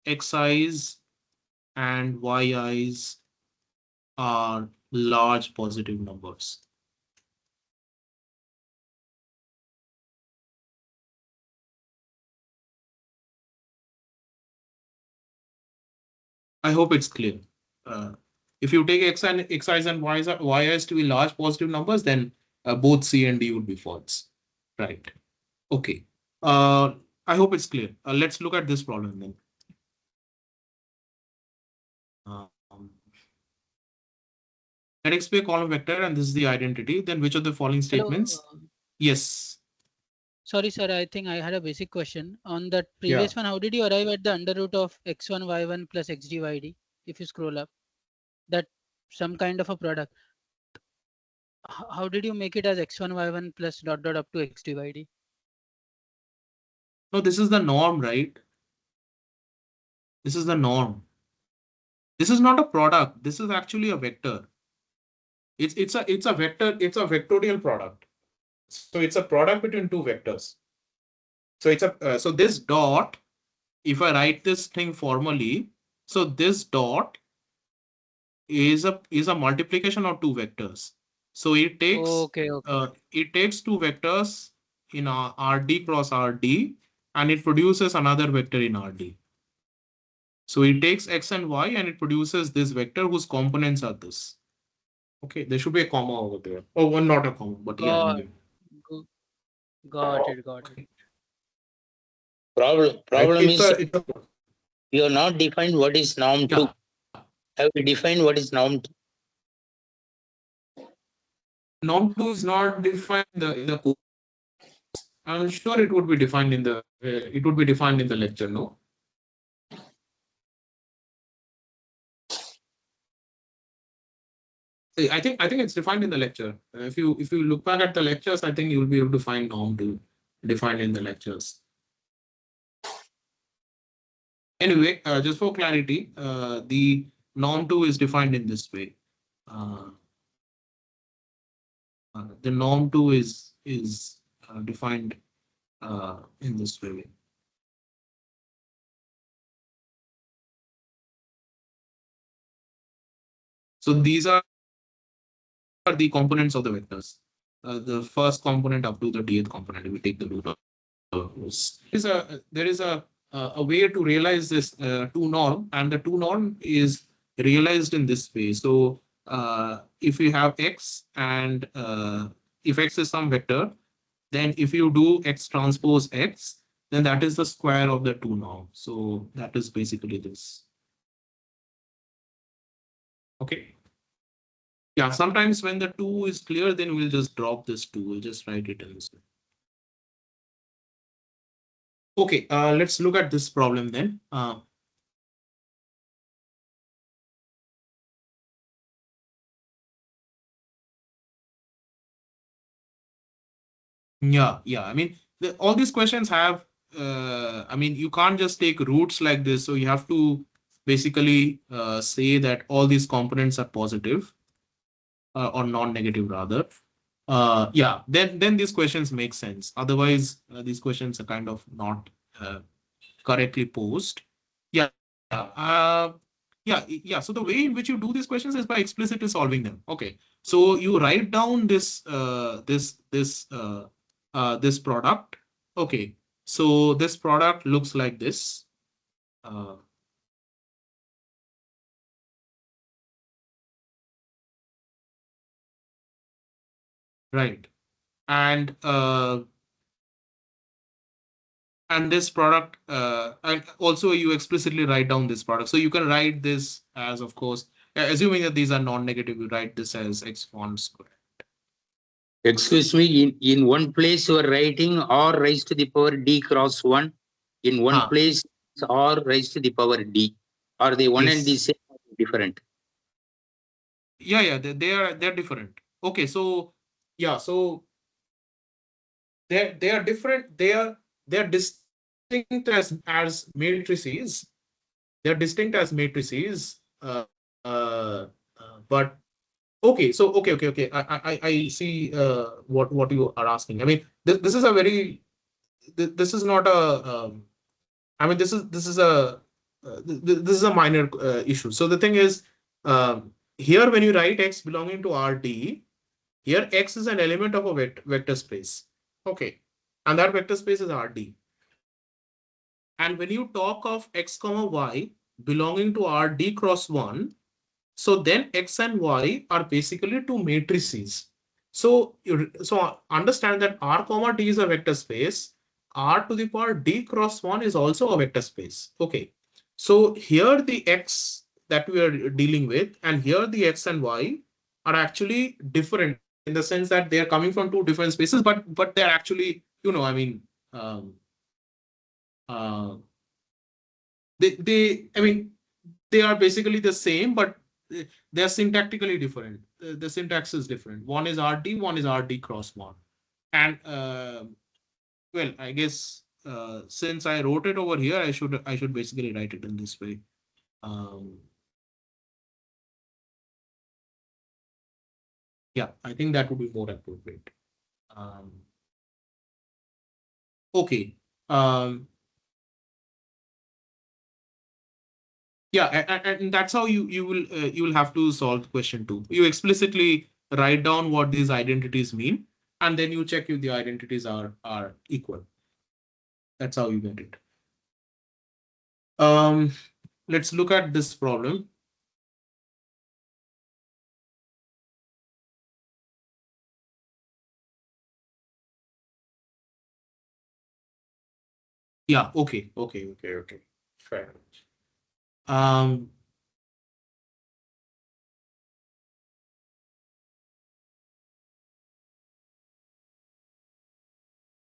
xi's and yi's are large positive numbers. I hope it's clear. Uh, if you take xi's and yi's to be large positive numbers, then both C and D would be false. Right. Okay. Uh, I hope it's clear. Let's look at this problem then. Um, let X be a column vector and this is the identity, then which of the following Hello. statements? Yes. Sorry, sir. I think I had a basic question on that Yeah. previous one. How did you arrive at the under root of x1 y1 plus xd yd? If you scroll up, that some kind of a product. How did you make it as x1 y1 plus dot dot up to xd yd? No, this is the norm, right? This is the norm. This is not a product. This is actually a vector. It's a vector. It's a vectorial product. So it's a product between two vectors. So it's a so this dot. If I write this thing formally, so this dot is a multiplication of two vectors. So Okay. it takes two vectors in RD cross RD and it produces another vector in RD. So it takes X and Y and it produces this vector whose components are this. Okay, there should be a comma over there. Oh, one not a comma, but yeah, Got, anyway. got it. Got it. Problem is It's a you have not defined what is norm 2. Have you defined what is norm 2? norm 2 is not defined in the course. I'm sure it would be defined in the lecture, no? I think it's defined in the lecture. If you look back at the lectures, I think you'll be able to find norm 2 defined in the lectures. Anyway, just for clarity, the norm 2 is defined in this way. The norm 2 is defined in this way. So these are the components of the vectors. The first component up to the dth component. We take the root of this. There is a way to realize this 2 norm, and the 2 norm is realized in this way. So if you have x and if x is some vector, then if you do x transpose x, then that is the square of the 2 norm. So that is basically this. Okay. Yeah, sometimes when the 2 is clear, then we'll just drop this 2. We'll just write it in this way. Okay, let's look at this problem then. Yeah. I mean, all these questions have, I mean, you can't just take roots like this. So you have to basically say that all these components are positive or non-negative rather. Yeah, then these questions make sense. Otherwise, these questions are kind of not correctly posed. Yeah. Yeah. So the way in which you do these questions is by explicitly solving them. Okay. So you write down this this product. Okay. So this product looks like this. Right. And this product and also you explicitly write down this product. So you can write this as, of course, assuming that these are non-negative, you write this as x1 squared. Excuse me, in one place you are writing r raised to the power d cross 1. In one place r raised to the power d. Are they one and the same or different? Yeah, they're different. Okay, so yeah, so they are different. They're distinct as matrices. They're distinct as matrices. But okay, so okay. I see what you are asking. I mean, this is a very this is not a I mean, this is a this is a minor issue. So the thing is, here when you write x belonging to RD, here x is an element of a vector space. Okay, and that vector space is RD. And when you talk of x comma y belonging to RD cross 1, so then x and y are basically two matrices. So so understand that R comma D is a vector space. R to the power D cross 1 is also a vector space. Okay. So here the x that we are dealing with, and here the x and y are actually different in the sense that they are coming from two different spaces, but they're actually, I mean, um, uh, I mean, they are basically the same, but they are syntactically different. The syntax is different. One is RD, one is RD cross one. And well, I guess since I wrote it over here, I should basically write it in this way. Um, yeah, I think that would be more appropriate. Um, okay. Um, yeah, and that's how you will have to solve question two. You explicitly write down what these identities mean, and then you check if the identities are equal. That's how you get it. Um, let's look at this problem. Yeah, okay. Fair. Um,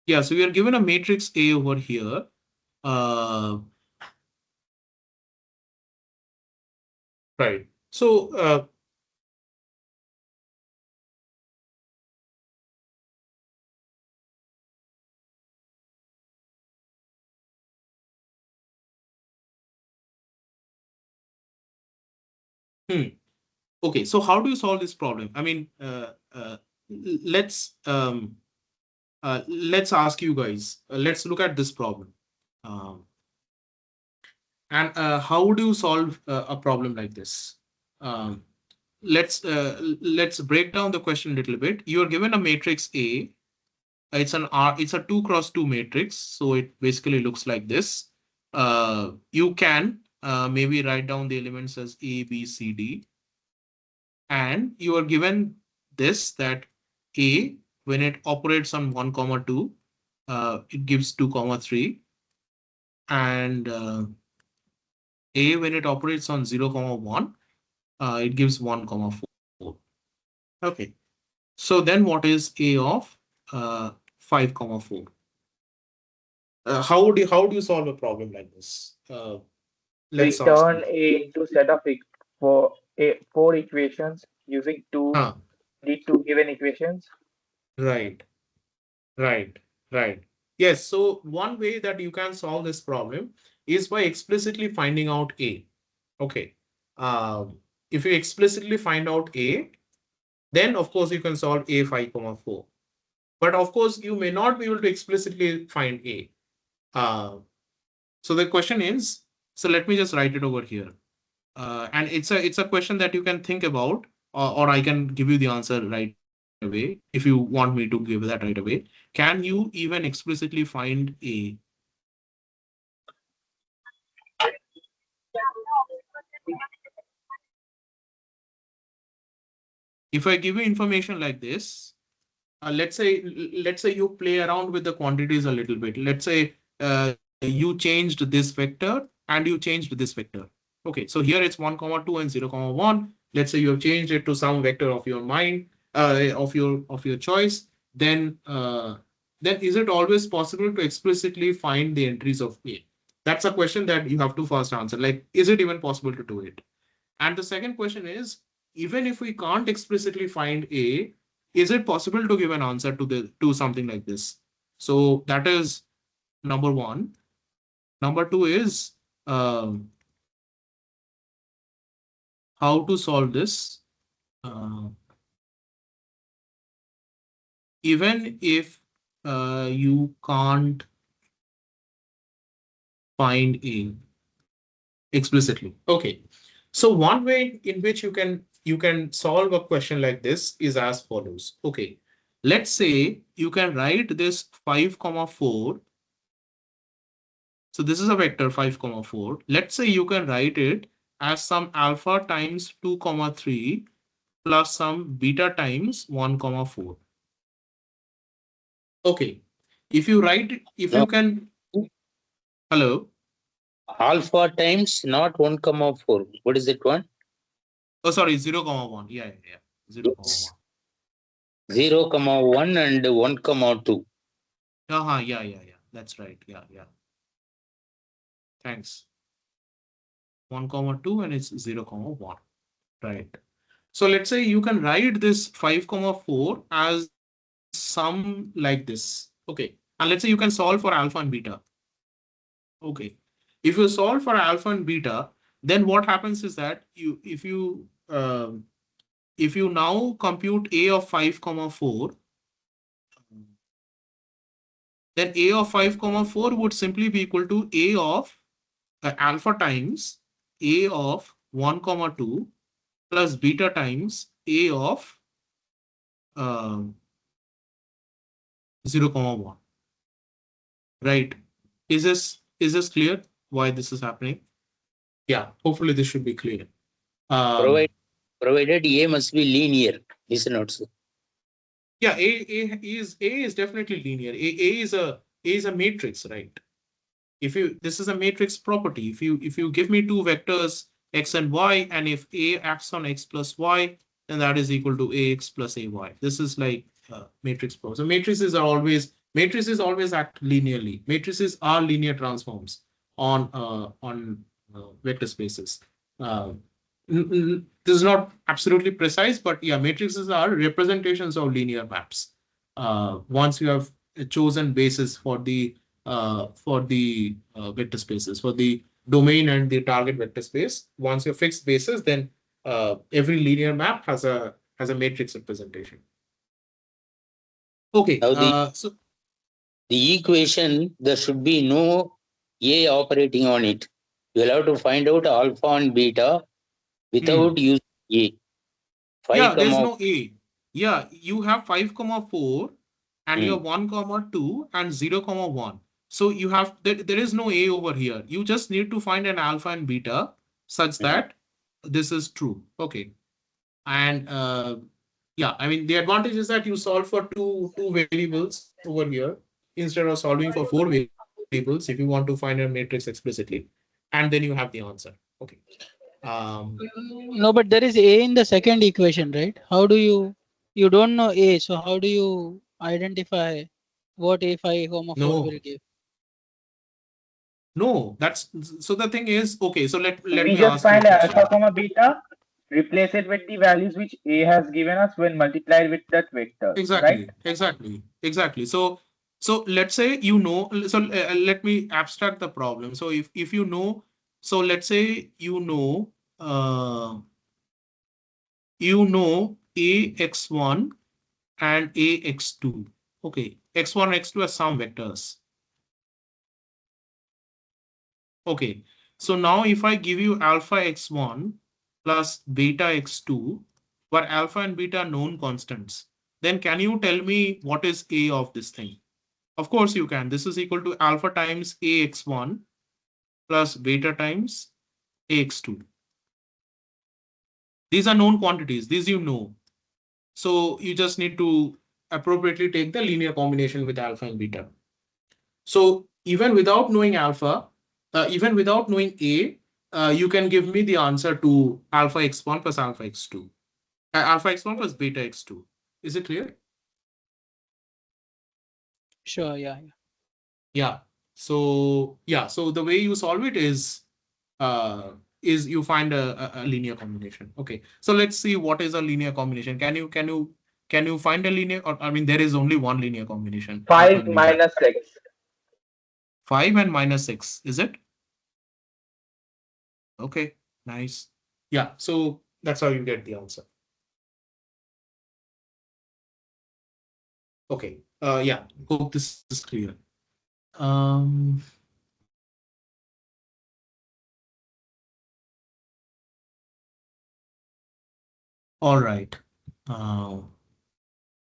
yeah, so we are given a matrix A over here. Uh, right. So okay, so how do you solve this problem? I mean, let's let's ask you guys. Let's look at this problem. Um, and how would you solve a problem like this? Um, let's break down the question a little bit. You are given a matrix A. It's a 2 cross 2 matrix, so it basically looks like this. You can maybe write down the elements as A, B, C, D, and you are given this, that A, when it operates on 1 comma 2, it gives 2 comma 3, and A, when it operates on 0 comma 1, it gives 1 comma 4. Okay, so then what is A of 5 comma 4? How do you solve a problem like this? Let's We ask turn you. A into set of four equations using Huh, the two given equations. right, right, right. Yes, so one way that you can solve this problem is by explicitly finding out A. Okay. If you explicitly find out A, then of course you can solve A 5 comma 4. But of course, you may not be able to explicitly find A. Uh, so the question is, so let me just write it over here. And it's a question that you can think about, or I can give you the answer right away if you want me to give that right away. Can you even explicitly find A? If I give you information like this, let's say you play around with the quantities a little bit. Let's say you changed this vector and you changed this vector. Okay, so here it's 1 comma 2 and 0 comma 1. Let's say you have changed it to some vector of your mind, of your choice. Then is it always possible to explicitly find the entries of A? That's a question that you have to first answer. Like, is it even possible to do it? And the second question is, even if we can't explicitly find A, is it possible to give an answer to something like this? So that is number one. Number two is how to solve this. Uh, Even if you can't find A explicitly. Okay. So one way in which you can solve a question like this is as follows. Okay. Let's say you can write this 5 comma 4. So this is a vector 5 comma 4. Let's say you can write it as some alpha times 2 comma 3 plus some beta times 1 comma 4. Okay. If you write it, if No, you can, hello. alpha times not 1 comma 4. What is that one? Oh, sorry, 0 comma 1. Yeah. 0, Yes. 1. 0, 1 and 1, 2. Yeah. That's right. Yeah. Thanks. 1, 2, and it's 0, 1. Right. So let's say you can write this 5, 4 as some like this. Okay. And let's say you can solve for alpha and beta. Okay. If you solve for alpha and beta, then what happens is that if you now compute a of 5, 4, then a of 5, 4 would simply be equal to a of alpha times a of 1, 2 plus beta times a of uh, 0, 1. Right? Is this clear why this is happening? Yeah, hopefully this should be clear. Provide, provided A must be linear. Listen also. Yeah, A is definitely linear. A is a matrix, right? If you this is a matrix property. If you give me two vectors x and y, and if A acts on x plus y, then that is equal to ax plus ay. This is like matrix property. So matrices always act linearly. Matrices are linear transforms on vector spaces. Uh, this is not absolutely precise, but yeah, matrices are representations of linear maps. Once you have chosen basis for the vector spaces, for the domain and the target vector space, once you fix basis, then every linear map has a matrix representation. Okay, Now so the equation, there should be no A operating on it. You will have to find out alpha and beta without using A. 5, yeah, there's no A. Yeah, you have 5, 4, and you have 1, 2, and 0, 1. So you have there is no A over here. You just need to find an alpha and beta such that this is true. Okay. And yeah, I mean the advantage is that you solve for two variables over here instead of solving for four variables if you want to find a matrix explicitly, and then you have the answer. Okay. Um, No, but there is A in the second equation, right? How do you don't know A, so how do you identify what A5, 4 no, will give? no, that's so the thing is, okay, so let We me just ask you a find question. alpha comma beta, replace it with the values which A has given us when multiplied with that vector, right? Exactly. So let's say let me abstract the problem. So if you know, so let's say you know ax1 and ax2. Okay, x1 x2 are some vectors. Okay, so now if I give you alpha x1 plus beta x2, where alpha and beta are known constants, then can you tell me what is a of this thing? Of course you can. This is equal to alpha times ax1 plus beta times ax2. These are known quantities. These you know. So you just need to appropriately take the linear combination with alpha and beta. So even without knowing alpha, even without knowing A, you can give me the answer to alpha x1 plus alpha x2. Alpha x1 plus beta x2. Is it clear? Sure, yeah. Yeah. So the way you solve it is you find a linear combination. Okay. So let's see what is a linear combination. Can you find a linear, or I mean there is only one linear combination, alpha 5 and beta. minus 6. 5 and minus 6, is it? Okay, nice. Yeah, so that's how you get the answer. Okay. Yeah, hope this is clear. Um, all right.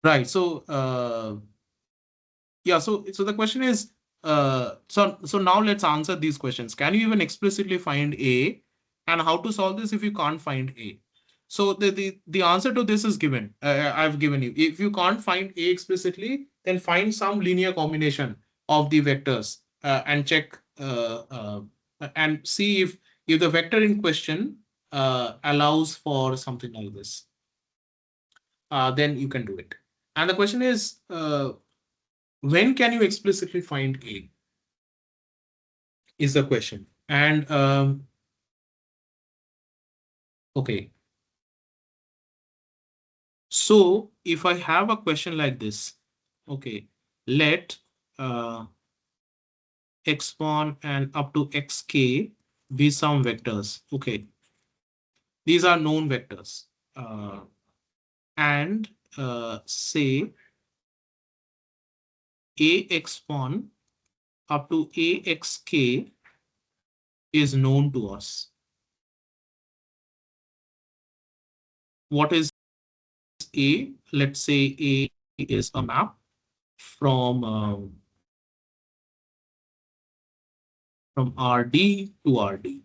Right. So yeah, so the question is, so now let's answer these questions. Can you even explicitly find A, and how to solve this if you can't find A? So the answer to this is given. I've given you. If you can't find A explicitly, then find some linear combination of the vectors and check and see if the vector in question allows for something like this. then you can do it. And the question is, when can you explicitly find A? Is the question. And okay. So if I have a question like this, okay, let x1 and up to xk be some vectors. Okay, these are known vectors. And say ax1 up to axk is known to us. What is A? Let's say A is a map from RD to RD.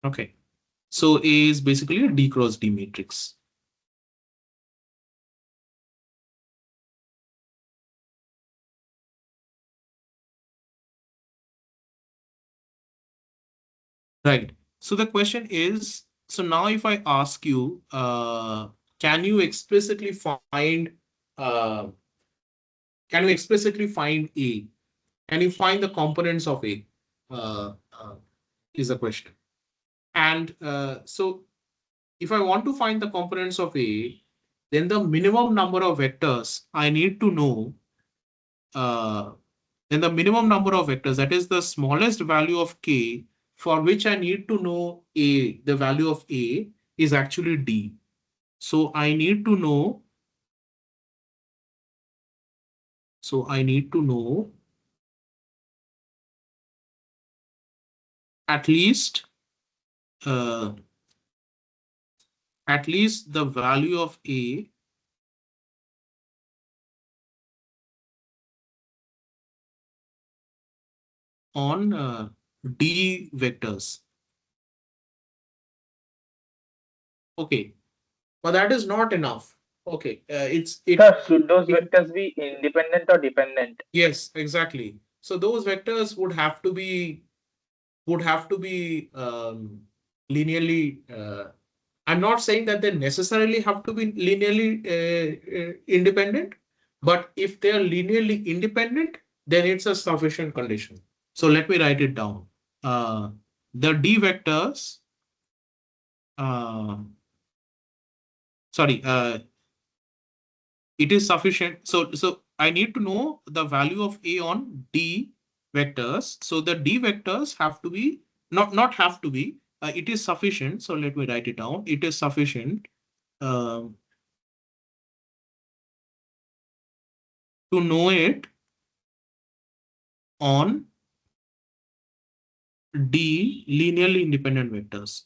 Okay, so A is basically a D cross D matrix. Right. So the question is, so now if I ask you, can you explicitly find uh, A? Can you find the components of A? Is the question. And so if I want to find the components of A, then the minimum number of vectors I need to know, then the minimum number of vectors, that is the smallest value of K, for which I need to know A, the value of A is actually D. So I need to know, at least the value of A on D vectors. Okay, but that is not enough. Okay, Sir, should those vectors be independent or dependent? Yes, exactly. So those vectors would have to be linearly. I'm not saying that they necessarily have to be linearly independent, but if they are linearly independent, then it's a sufficient condition. So let me write it down. The D vectors, uh, sorry, it is sufficient. So I need to know the value of A on D vectors. So the D vectors have to be, not have to be, it is sufficient. So let me write it down. It is sufficient to know it on D linearly independent vectors.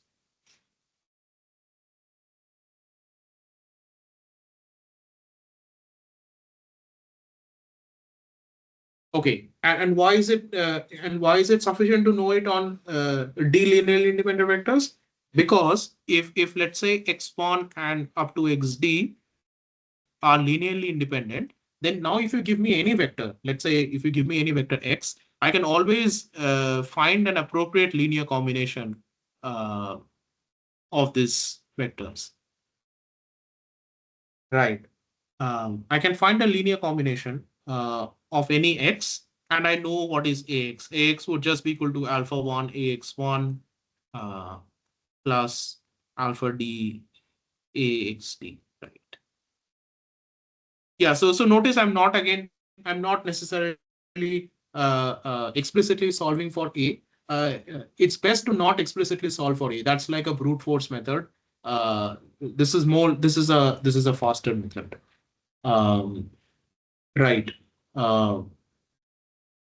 Okay, and why is it sufficient to know it on D linearly independent vectors? Because if let's say x1 and up to xd are linearly independent, then now if you give me any vector, let's say if you give me any vector x, I can always find an appropriate linear combination uh, of these vectors. Right. I can find a linear combination of any x, and I know what is ax. Ax would just be equal to alpha 1 ax1 uh, plus alpha d axd. Right. Yeah. So notice I'm not necessarily explicitly solving for A. It's best to not explicitly solve for A. That's like a brute force method. This is a faster method. Um, right. Uh,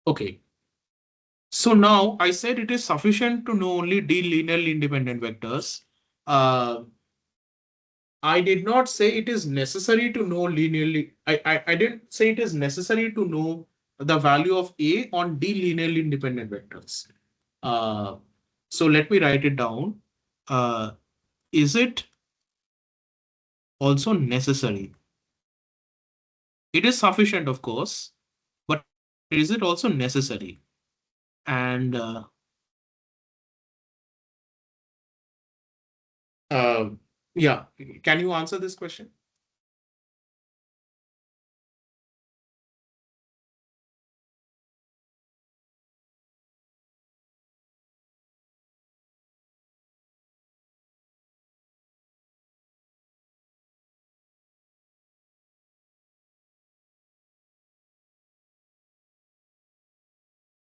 okay. So now I said it is sufficient to know only D linearly independent vectors. Uh, I did not say it is necessary to know linearly. I didn't say it is necessary to know the value of A on D linearly independent vectors. So let me write it down. Is it also necessary? It is sufficient, of course, but is it also necessary? And Uh, yeah. Can you answer this question?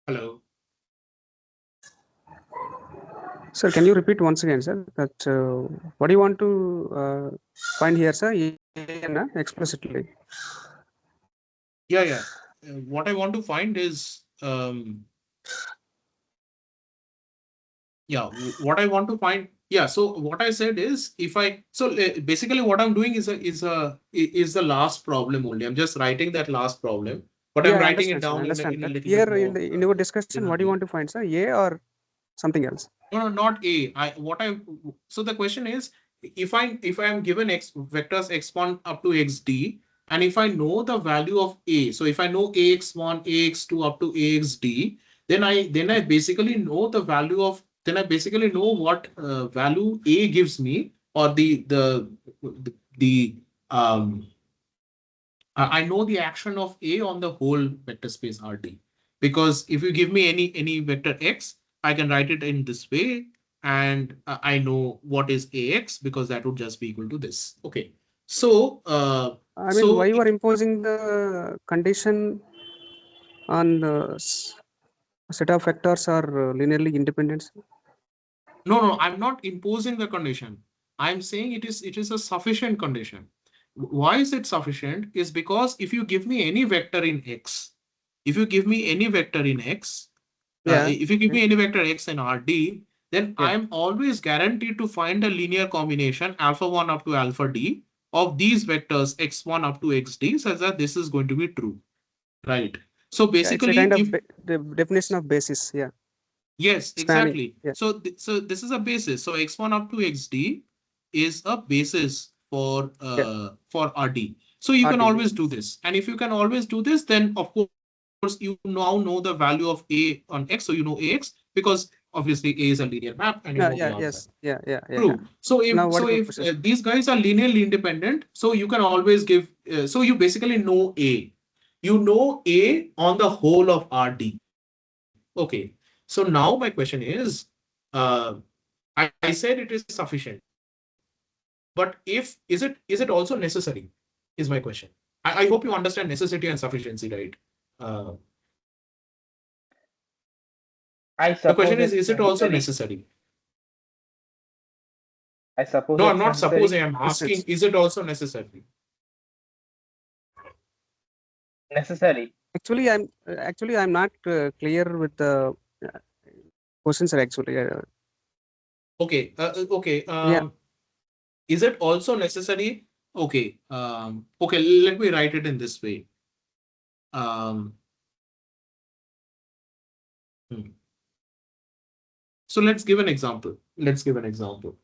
Hello. Sir, can you repeat once again, sir? That what do you want to find here, sir? Explicitly. Yeah, yeah. What I want to find is yeah, what I want to find. Yeah, so what I said is if I so basically what I'm doing is the last problem only. I'm just writing that last problem, but I'm Yeah, I writing it understand, sir. I down understand in a that. little Here bit more. in your discussion, what do you want to find, sir? A or something else? No, no, not A. So the question is if I am given x vectors x1 up to xd, and if I know the value of A, so if I know ax1, ax2 up to axd, then I basically know the value of then I basically know what value A gives me, or the um I know the action of A on the whole vector space Rd. Because if you give me any vector x, I can write it in this way, and I know what is Ax because that would just be equal to this. Okay. So I mean, why you are imposing the condition on the set of vectors are linearly independent? no, I'm not imposing the condition. I'm saying it is a sufficient condition. Why is it sufficient? Is because if you give me any vector in x, if you give me any vector in x, Yeah. if you give me any vector x in Rd, then Yeah. I am always guaranteed to find a linear combination alpha 1 up to alpha d of these vectors x1 up to xd such that this is going to be true. Right. So Yeah, it's a basically, kind of if the definition of basis. Yeah. yes, Spanning. exactly. Yeah. So this is a basis. So x1 up to xd is a basis Yeah. for Rd. So you can RD. always do this. And if you can always do this, then of course you now know the value of A on x. So you know Ax because obviously A is a linear map and you Yeah. know Yeah. the answer. Yes. Yeah. Yeah. Yeah. Yeah. True. So Now, if what so is your if question? these guys are linearly independent, so you can always give so you basically know A. You know A on the whole of Rd. Okay. So now my question is, uh, I said it is sufficient, but is it also necessary? Is my question. I hope you understand necessity and sufficiency, right? Uh, I the question suppose is it's it also necessary. necessary? I suppose No, I'm it's not supposing. necessary. I'm Yes. asking, is it also necessary? Necessary. Actually, I'm not clear with the uh, questions. Are actually. Okay. Okay. Yeah. Is it also necessary? Okay. Okay. Let me write it in this way. Um, hmm. So let's give an example. Let's give an example.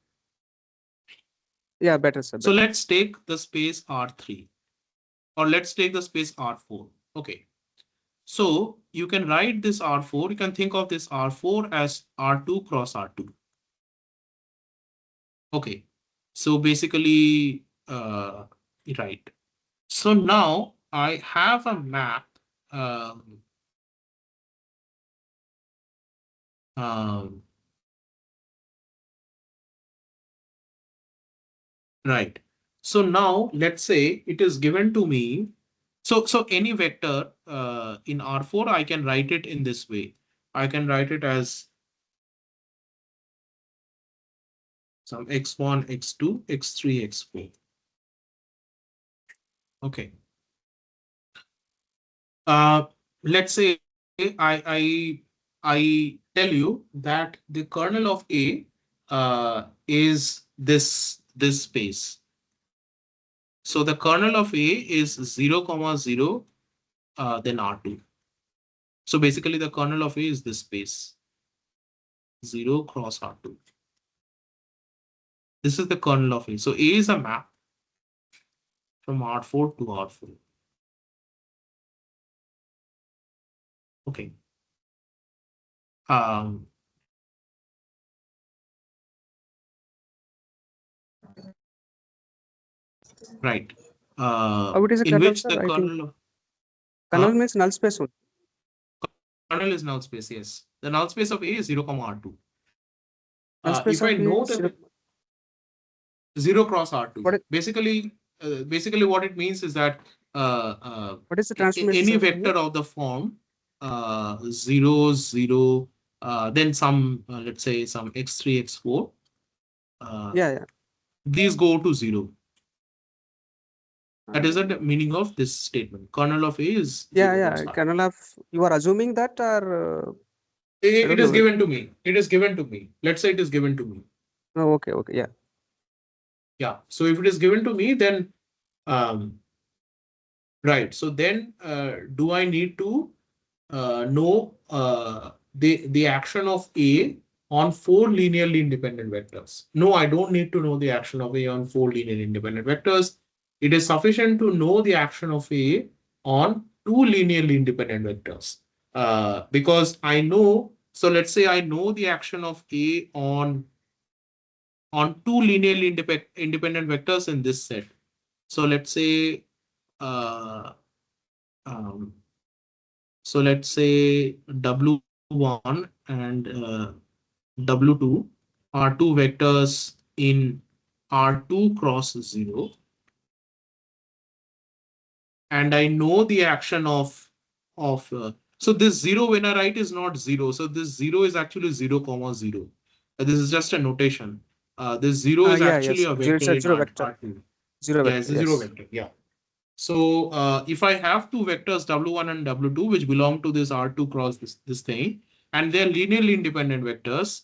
Yeah. Better, sir. So Better. let's take the space R3, or let's take the space R4. Okay. So you can write this R4, you can think of this R4 as R2 cross R2. Okay. So basically, right. So now I have a map. Um, um, right. So now let's say it is given to me. So any vector in R4, I can write it in this way. I can write it as some x1, x2, x3, x4. Okay. Let's say I tell you that the kernel of A is this space. So the kernel of A is 0, comma 0, then R2. So basically the kernel of A is this space, 0 cross R2. This is the kernel of A. So A is a map from R4 to R4. Okay. Um, right? What is a In kernel, which sir? the I think kernel of kernel means null space only. kernel is null space. Yes, the null space of A is 0 comma R2. Null space If I of A know is the 0 cross R2, what? basically what it means is that What is the transformation, any sir? vector Here? of the form 0 0, then some let's say some x3 x4, Yeah, yeah. these go to 0. That is the Uh, meaning of this statement. Kernel of A is yeah, 0 cross yeah. R2. Kernel of, you are assuming that, or I It don't is know. given to me. It is given to me. Let's say it is given to me. Oh, okay, okay, yeah. Yeah. So if it is given to me, then um, right. So then do I need to know the action of A on four linearly independent vectors? No, I don't need to know the action of A on four linearly independent vectors. It is sufficient to know the action of A on two linearly independent vectors. Because I know, so let's say I know the action of A on two linearly independent vectors in this set. So let's say uh, um, so let's say W1 and W2 are two vectors in R2 cross 0. And I know the action of so this 0 when I write is not 0. So this 0 is actually 0 comma 0. This is just a notation. This 0 is Yeah, actually yes. a Zero, it's vector a in zero vector. R2. Zero Yeah, vector, it's a 0 yes. vector. Yeah. So if I have two vectors W1 and W2 which belong to this R2 cross this thing, and they're linearly independent vectors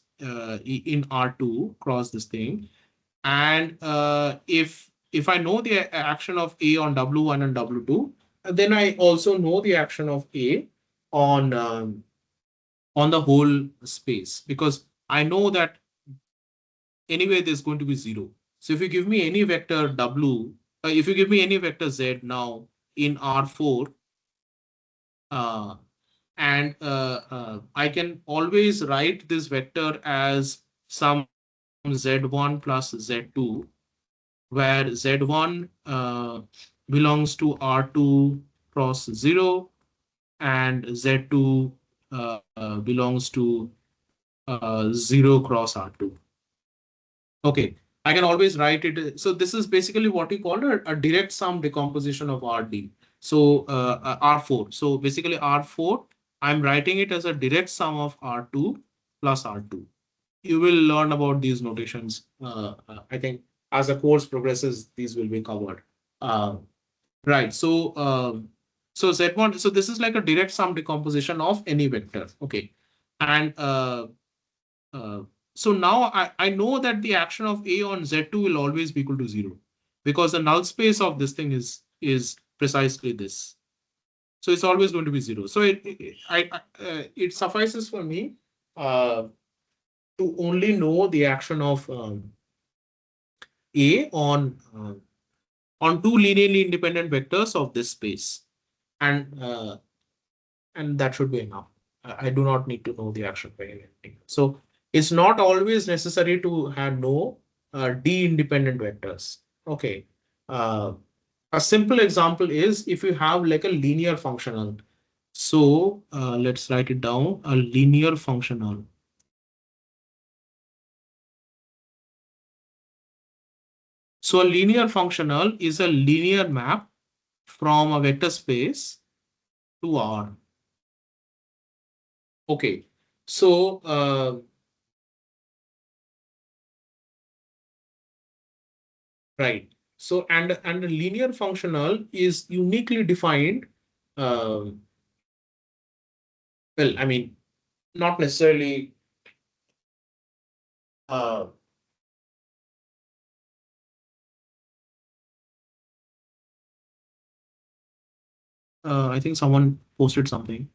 in R2 cross this thing, and if I know the action of A on W1 and W2, then I also know the action of A on the whole space, because I know that anyway there's going to be 0. So if you give me any vector W, if you give me any vector Z now in R4, uh, and I can always write this vector as some Z1 plus Z2, where Z1 belongs to R2 cross 0 and Z2 belongs to 0 cross R2. Okay, I can always write it. So this is basically what we call a direct sum decomposition of RD. So R4. So basically R4, I'm writing it as a direct sum of R2 plus R2. You will learn about these notations. I think as the course progresses, these will be covered. Uh, right. So Z1. So this is like a direct sum decomposition of any vector. Okay, and uh, so now I know that the action of A on Z2 will always be equal to 0, because the null space of this thing is precisely this. So it's always going to be 0. So it suffices for me to only know the action of A on two linearly independent vectors of this space, and that should be enough. I do not need to know the action for anything. So it's not always necessary to have no D independent vectors. Okay. Uh, a simple example is if you have like a linear functional. So let's write it down. A linear functional. So a linear functional is a linear map from a vector space to R. Okay. So right. So and a linear functional is uniquely defined. Um, well, I mean, not necessarily. Uh, I think someone posted something.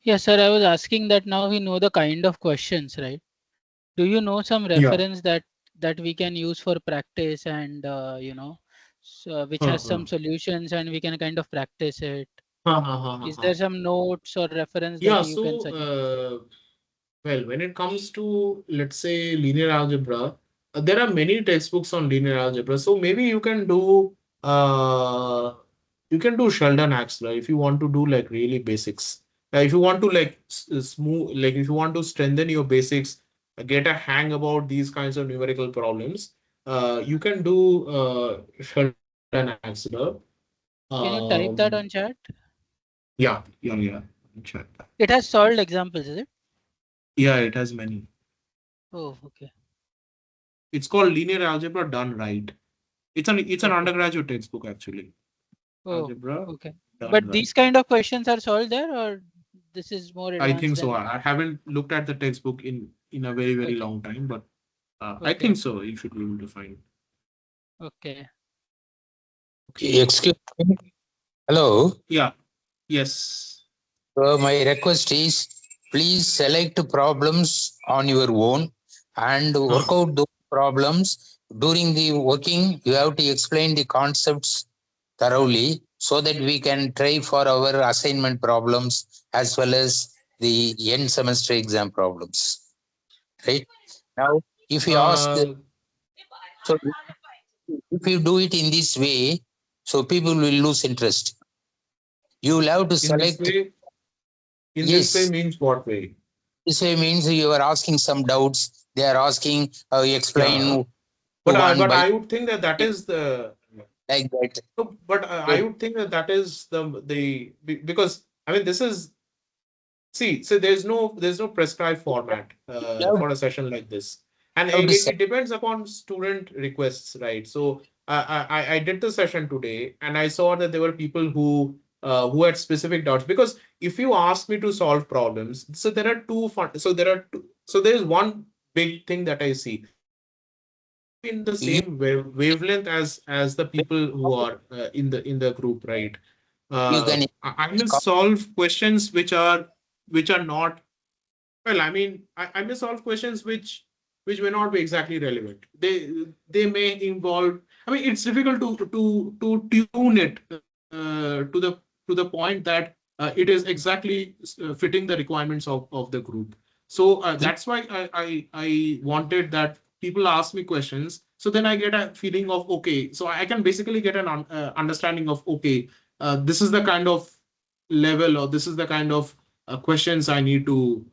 Yes, sir. I was asking that now we know the kind of questions, right? Do you know some Yeah. reference that we can use for practice, and which has some solutions and we can kind of practice it? Is there some notes or reference that Yeah, you can so suggest? well, when it comes to, let's say, linear algebra, there are many textbooks on linear algebra. So maybe you can do Sheldon Axler if you want to do like really basics. If you want to like smooth, like if you want to strengthen your basics, get a hang about these kinds of numerical problems, you can do Sheldon Axler. Can you Um, type that on chat? yeah. Sure. It has solved examples, is it? Yeah, it has many. Oh, okay. It's called Linear Algebra Done Right. It's an Okay. undergraduate textbook actually. Oh, Algebra okay. Done But Right. these kind of questions are solved there, or this is more I think advanced so. than? I haven't looked at the textbook in a very Okay. long time, but I Okay. think so. You should be able to find. Okay. Okay. Excuse me. Hello. Yeah. Yes. My request is please select problems on your own and work Huh. out those problems. During the working, you have to explain the concepts thoroughly so that we can try for our assignment problems as well as the end semester exam problems. Right? Now, if you ask, Uh, so if you do it in this way, so people will lose interest. You will have to in this select, way, yes, means what way? this way means you are asking some doubts. They are asking, Yeah. explain to But one by I would think that is the like that. no, but I So would think that is because I mean this is see, so there's no prescribed format you for a session like this, and have to it depends upon student requests, right? So I did the session today, and I saw that there were people who had specific doubts because if you ask me to solve problems, so there are so there is one big thing that I see. I may not be in the same you, wavelength as the people who are in the group, right? you can I may solve questions which are not well. I mean, I may solve questions which may not be exactly relevant. They may involve. I mean, it's difficult to tune it to the point that it is exactly fitting the requirements of the group. So that's why I wanted that people ask me questions. So then I get a feeling of okay. So I can basically get an understanding of okay. This is the kind of level or this is the kind of questions I need to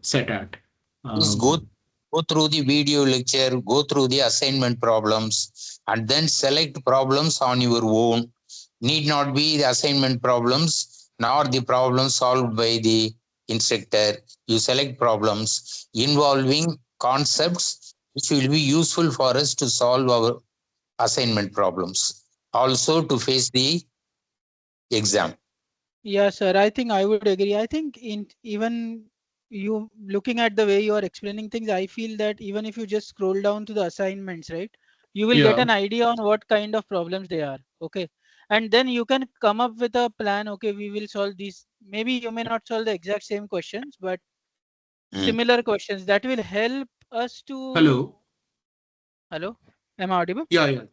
set at. please Um, go through the video lecture, go through the assignment problems, and then select problems on your own. Need not be the assignment problems, nor the problems solved by the instructor. You select problems involving concepts which will be useful for us to solve our assignment problems. Also to face the exam. Yeah, sir. I think I would agree. I think in even you looking at the way you are explaining things, I feel that even if you just scroll down to the assignments, right, you will get yeah. an idea on what kind of problems they are. Okay. And then you can come up with a plan. Okay, we will solve these. Maybe you may not solve the exact same questions, but Mm. similar questions that will help us to. Hello. Hello, am I audible? Yeah. Go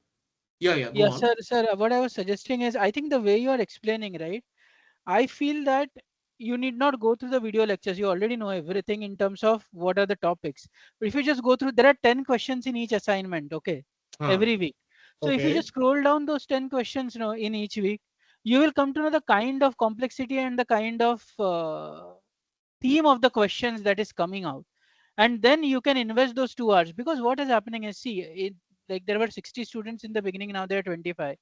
Yeah, on. sir. What I was suggesting is, I think the way you are explaining, right? I feel that you need not go through the video lectures. You already know everything in terms of what are the topics. But if you just go through, there are 10 questions in each assignment, okay, Huh. every week. So if you just Okay. scroll down those 10 questions, in each week, you will come to know the kind of complexity and the kind of theme of the questions that is coming out. And then you can invest those 2 hours because what is happening is, see, like there were 60 students in the beginning, now there are 25.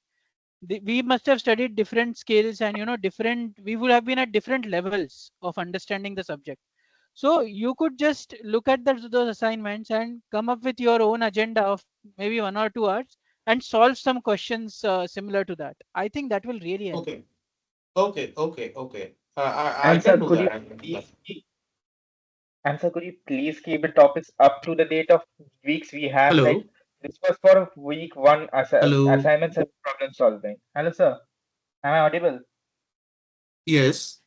We must have studied different skills and different, we would have been at different levels of understanding the subject. So you could just look at those assignments and come up with your own agenda of maybe 1 or 2 hours and solve some questions similar to that. I think that will really help. Okay. Okay. I And sir, can do could that. you I can do that. please keep and sir, could you please keep the topics up to the date of weeks we have? Like Hello. this was for week one Hello. assignments and problem solving. Hello, sir. Am I audible? Yes.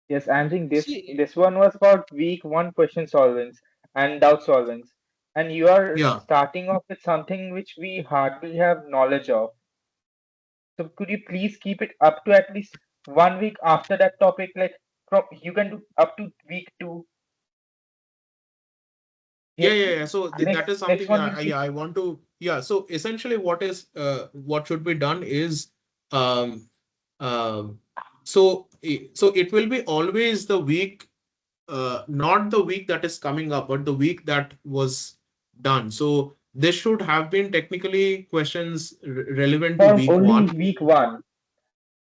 Yes, I'm saying See, this one was about week one question solvings and doubt solvings. And you are Yeah. starting off with something which we hardly have knowledge of. So could you please keep it up to at least 1 week after that topic, like from you can do up to week 2. Yeah. So that is Next something one will be I want to, yeah. So essentially what should be done is, um, um, so it will be always the week, not the week that is coming up, but the week that was done. So this should have been technically questions relevant to for week only one. week 1.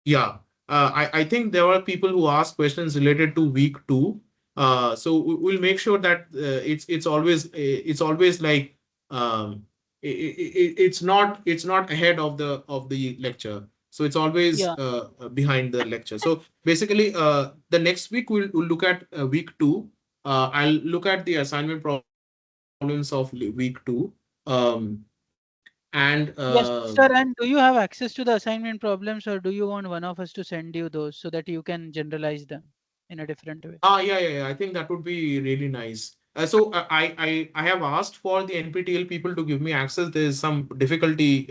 Yeah, I think there were people who asked questions related to week two. So we'll make sure that it's always like, it's not ahead of the lecture. So it's always Yeah. behind the lecture. So basically, the next week we'll look at week two. I'll look at the assignment problems of week two. And Yes, sir. And do you have access to the assignment problems, or do you want one of us to send you those so that you can generalize them in a different way? Yeah. I think that would be really nice. So I have asked for the NPTEL people to give me access. There is some difficulty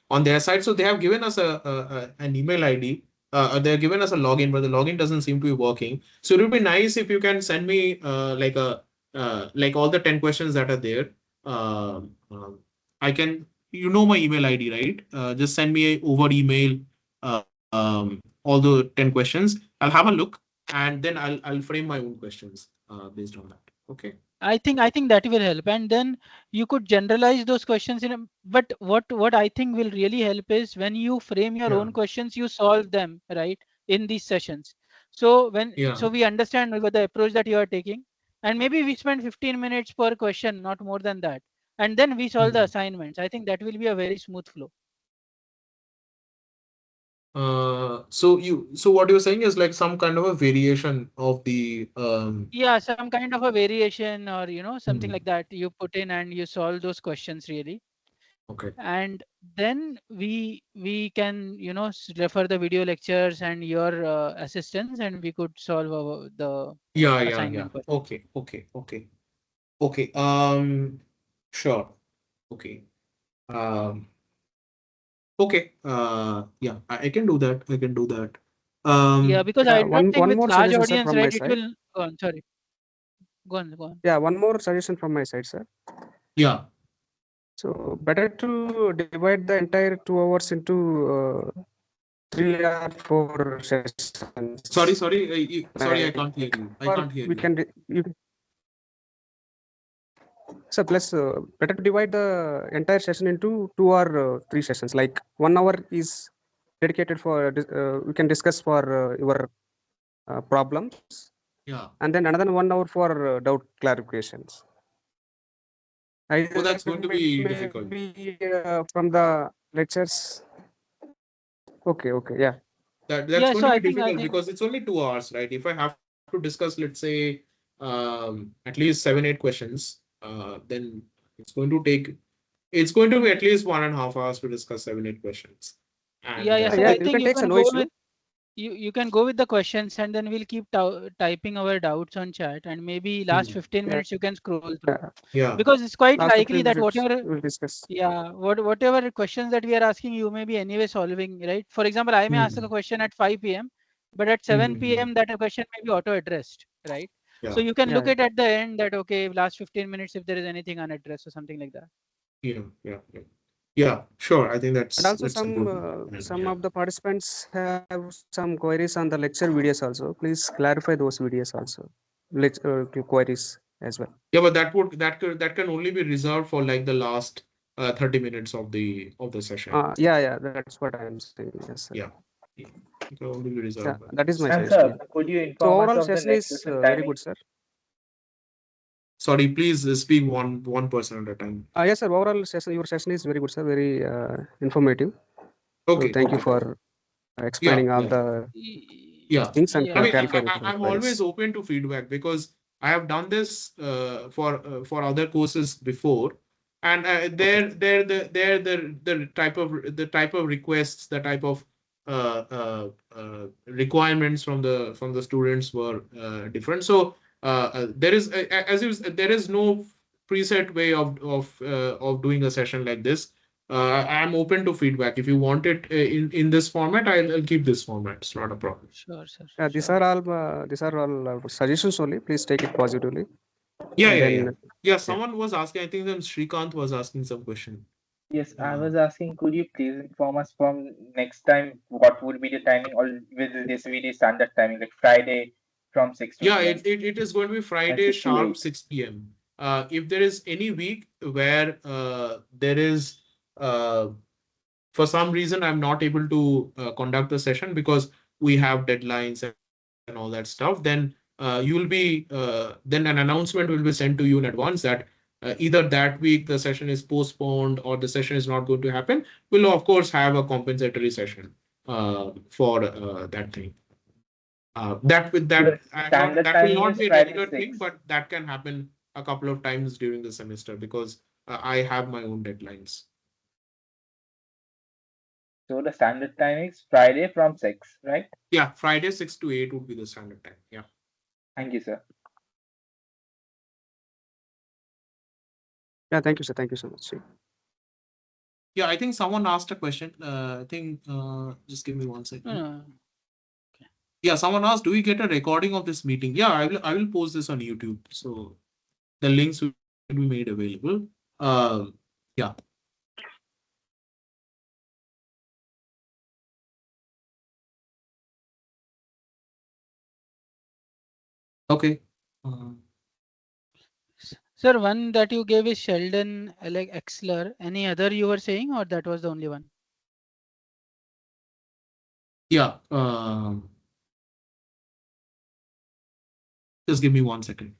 on their side, so they have given us an email ID. They have given us a login, but the login doesn't seem to be working. So it would be nice if you can send me like all the 10 questions that are there. I can, you know my email ID, right? Just send me over email all the 10 questions. I'll have a look, and then I'll frame my own questions based on that. Okay. I think that will help, and then you could generalize those questions in a, but what I think will really help is when you frame your Yeah. own questions, you solve them right in these sessions. So Yeah. we understand what the approach that you are taking, and maybe we spend 15 minutes per question, not more than that, and then we solve the Hmm. assignments. I think that will be a very smooth flow. So what you're saying is like some kind of a variation of the Yeah, some kind of a variation, or something hmm. like that you put in and you solve those questions really. Okay. And then we can refer the video lectures and your assistance, and we could solve the Yeah. assignment question. Okay. Sure. Okay. Um, okay. Yeah, I can do that. I can do that. Yeah, because Yeah, I don't one think one with more large suggestion, sir, audience, from my right, it side. will go on. Sorry, go on. Yeah, one more suggestion from my side, sir. Yeah. So better to divide the entire 2 hours into 3 or 4 sessions. Sorry, I Like can't hear you. I or can't hear we you. can so plus better to divide the entire session into 2 or 3 sessions. Like 1 hour is dedicated for we can discuss for your problems, Yeah. and then another 1 hour for doubt clarifications. Oh, Either that's going to be difficult. maybe from the lectures. Okay, yeah. That's Yeah, going so to I be think I difficult think because it's only 2 hours, right? If I have to discuss, let's say, at least 7, 8 questions, then it's going to take it's going to be at least 1.5 hours to discuss 7, 8 questions. And yeah, sir. Yeah, I you think can you take some can no go issue. with you can go with the questions, and then we'll keep typing our doubts on chat, and maybe last hmm, 15 Yeah, minutes you can scroll through, yeah. yeah, because it's quite Last likely 15 that minutes whatever. we'll discuss. Yeah, whatever questions that we are asking, you may be anyway solving, right? For example, I may ask hmm, a question at 5 p.m., but at 7 hmm, p.m. that a question may be auto-addressed, right? So yeah, you can look Yeah, at the end that, okay, last 15 minutes if there is anything unaddressed or something like that. yeah. Sure. I think and also that's a good some yeah. of the participants have some queries on the lecture videos also. Please clarify those videos also. Queries as well. Yeah, but that can only be reserved for like the last 30 minutes of the session. Yeah, that's what I'm saying. Yes, sir. Yeah. Yeah. It can only be Yeah, reserved for that is my And suggestion. Yeah. sir, could you So inform us overall of the session next is session very timing? good, sir. Sorry, please speak one person at a time. Yes, sir. Overall session, your session is very good, sir. Very informative. So Okay, thank you okay. for Yeah, explaining all yeah, the yeah. things and I Yeah, mean, clarifying the I'm always queries. open to feedback because I have done this for other courses before, and the type of requests, the type of requirements from the students were different. So there is as you there is no preset way of doing a session like this. I'm open to feedback. If you want it in this format, I'll keep this format. It's not a problem. Sure, sir. Yeah, these Sure. are all suggestions only. Please take it positively. Yeah, And yeah, then yeah. Yeah, someone was asking, I think then Srikanth was asking some question. Yes, I Uh, was asking, could you please inform us from next time what would be the timing, or will this be the standard timing, like Friday from 6 to Yeah, 7 it is going to be and Friday 6 to sharp 8? 6 p.m. If there is any week where there is for some reason I'm not able to conduct the session because we have deadlines and all that stuff, then then an announcement will be sent to you in advance that either that week the session is postponed or the session is not going to happen. We'll of course have a compensatory session for that thing. That with So that the standard that will timing not is be a Friday regular thing, 6. but that can happen a couple of times during the semester because I have my own deadlines. So the standard time is Friday from 6, right? Yeah, Friday 6 to 8 would be the standard time. Yeah. Thank you, sir. yeah, thank you, sir. Thank you so much. Yeah, I think someone asked a question. I think just give me one No, second. no. Yeah, someone asked, do we get a recording of this meeting? Yeah, I will post this on YouTube. So the links will be made available. Yeah. Okay. Sir, one that you gave is Sheldon like Exler. Any other you were saying, or that was the only one? Yeah. Just give me one second.